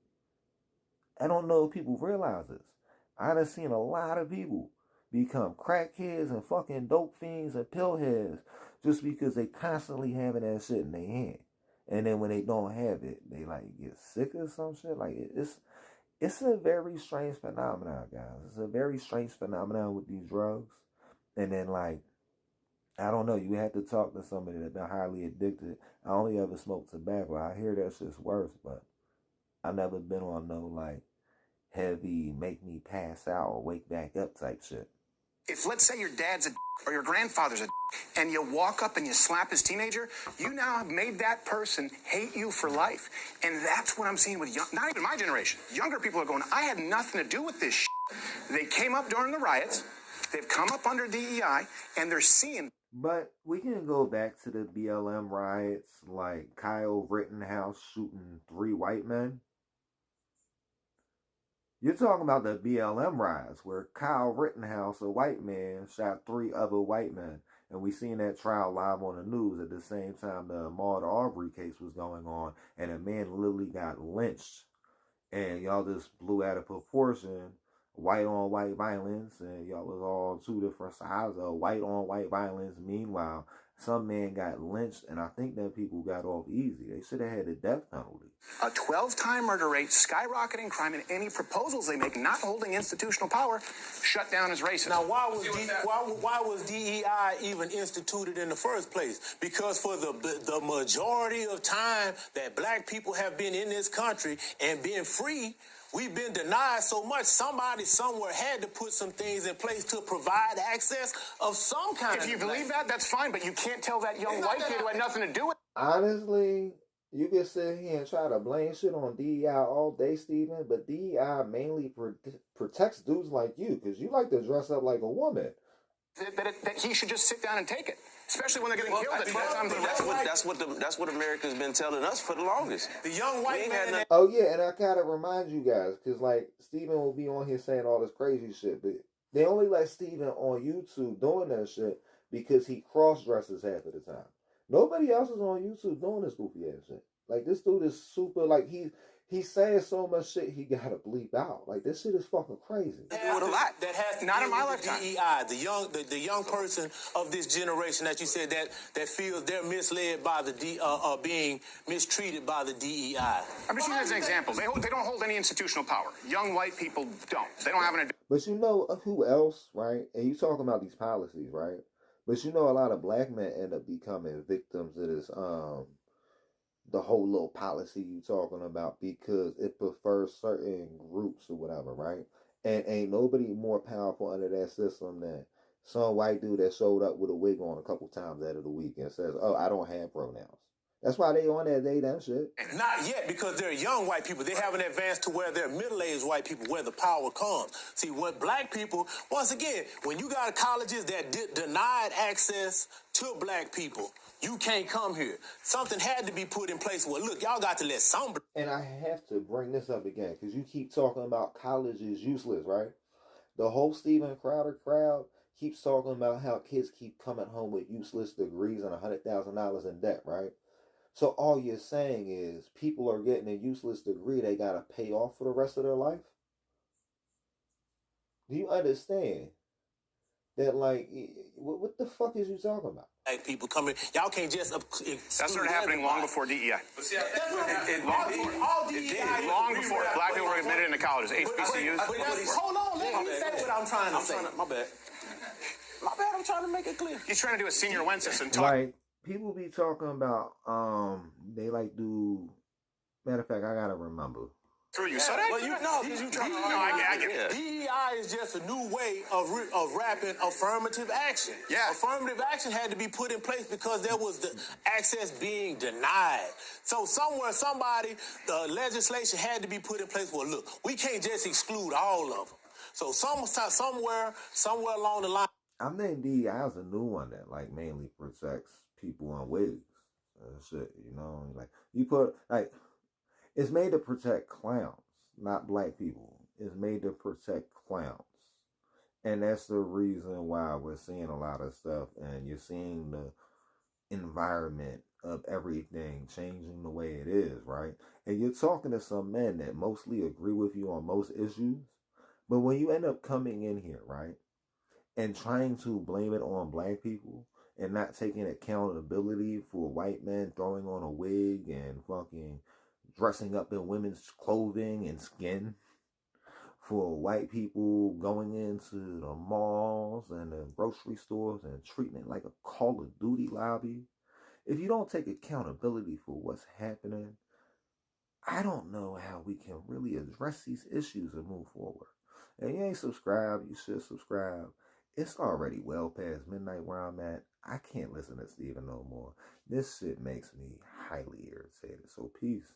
I don't know if people realize this. I done seen a lot of people become crackheads and fucking dope fiends and pill heads just because they constantly having that shit in their hand. And then when they don't have it, they like get sick or some shit. Like, it's a very strange phenomenon, guys. It's a very strange phenomenon with these drugs. And then, like, I don't know. You have to talk to somebody that's been highly addicted. I only ever smoked tobacco. I hear that shit's worse, but I never been on no like heavy make me pass out or wake back up type shit. If, let's say, your dad's a or your grandfather's a and you walk up and you slap his teenager, you now have made that person hate you for life. And that's what I'm seeing with not even my generation. Younger people are going, I had nothing to do with this shit. They came up during the riots. They've come up under DEI, and they're seeing. But we can go back to the BLM riots, like Kyle Rittenhouse shooting 3 white men. You're talking about the BLM riots where Kyle Rittenhouse, a white man, shot 3 other white men. And we seen that trial live on the news at the same time the Ahmaud Arbery case was going on. And a man literally got lynched. And y'all just blew out of proportion white on white violence. And y'all was all 2 different sides of white on white violence. Meanwhile, some man got lynched, and I think that people got off easy. They should have had a death penalty. A 12-time murder rate, skyrocketing crime, and any proposals they make not holding institutional power shut down as racist. Now, why was DEI even instituted in the first place? Because for the majority of time that black people have been in this country and been free, we've been denied so much. Somebody somewhere had to put some things in place to provide access of some kind. If you believe that, that's fine, but you can't tell that young white kid who had nothing to do with it. Honestly, you can sit here and try to blame shit on DEI all day, Steven, but DEI mainly protects dudes like you because you like to dress up like a woman. That he should just sit down and take it, especially when they're getting killed at 12 times. That's what America's been telling us for the longest. The young white man. Oh yeah, and I gotta remind you guys because like Steven will be on here saying all this crazy shit, but they only let Steven on YouTube doing that shit because he cross dresses half of the time. Nobody else is on YouTube doing this goofy ass shit. Like this dude is super like he's saying so much shit he gotta bleep out. Like this shit is fucking crazy. That has to not in my lifetime. DEI, the young person of this generation that you said that feels they're misled by the being mistreated by the DEI. I'm just using as an example. They don't hold any institutional power. Young white people don't. They don't have an. But you know who else, right? And you talking about these policies, right? But you know a lot of black men end up becoming victims of this the whole little policy you talking about because it prefers certain groups or whatever, right? And ain't nobody more powerful under that system than some white dude that showed up with a wig on a couple times out of the week and says, oh, I don't have pronouns. That's why they on that day, that shit. Not yet, because they're young white people. They haven't advanced to where they're middle-aged white people, where the power comes. See, what black people, once again, when you got colleges that denied access to black people, you can't come here. Something had to be put in place. Well, look, y'all got to let some. And I have to bring this up again, because you keep talking about college is useless, right? The whole Steven Crowder crowd keeps talking about how kids keep coming home with useless degrees and $100,000 in debt, right? So all you're saying is people are getting a useless degree they got to pay off for the rest of their life? Do you understand that, like, what the fuck is you talking about? Like people coming, y'all can't just. That started happening long before DEI. But see, that's what happened. Long before black people were admitted into colleges, HBCUs. Hold on, let me say what I'm trying to say. My bad. I'm trying to make it clear. He's trying to do a senior census and talk. Like, people be talking about, they like do, matter of fact, I gotta remember. Through you. So that, well, because you trying to. No, I get it. DEI is just a new way of wrapping affirmative action. Yeah. Affirmative action had to be put in place because there was the access being denied. So the legislation had to be put in place. Well, look, we can't just exclude all of them. So somewhere along the line. I think DEI is a new one that like mainly protects people on wigs and shit, you know? Like, you put, like, it's made to protect clowns, not black people. It's made to protect clowns. And that's the reason why we're seeing a lot of stuff, and you're seeing the environment of everything changing the way it is, right? And you're talking to some men that mostly agree with you on most issues, but when you end up coming in here, right, and trying to blame it on black people and not taking accountability for white men throwing on a wig and fucking dressing up in women's clothing and skin, for white people going into the malls and the grocery stores and treating it like a Call of Duty lobby. If you don't take accountability for what's happening, I don't know how we can really address these issues and move forward. And you ain't subscribed, you should subscribe. It's already well past midnight where I'm at. I can't listen to Steven no more. This shit makes me highly irritated. So peace.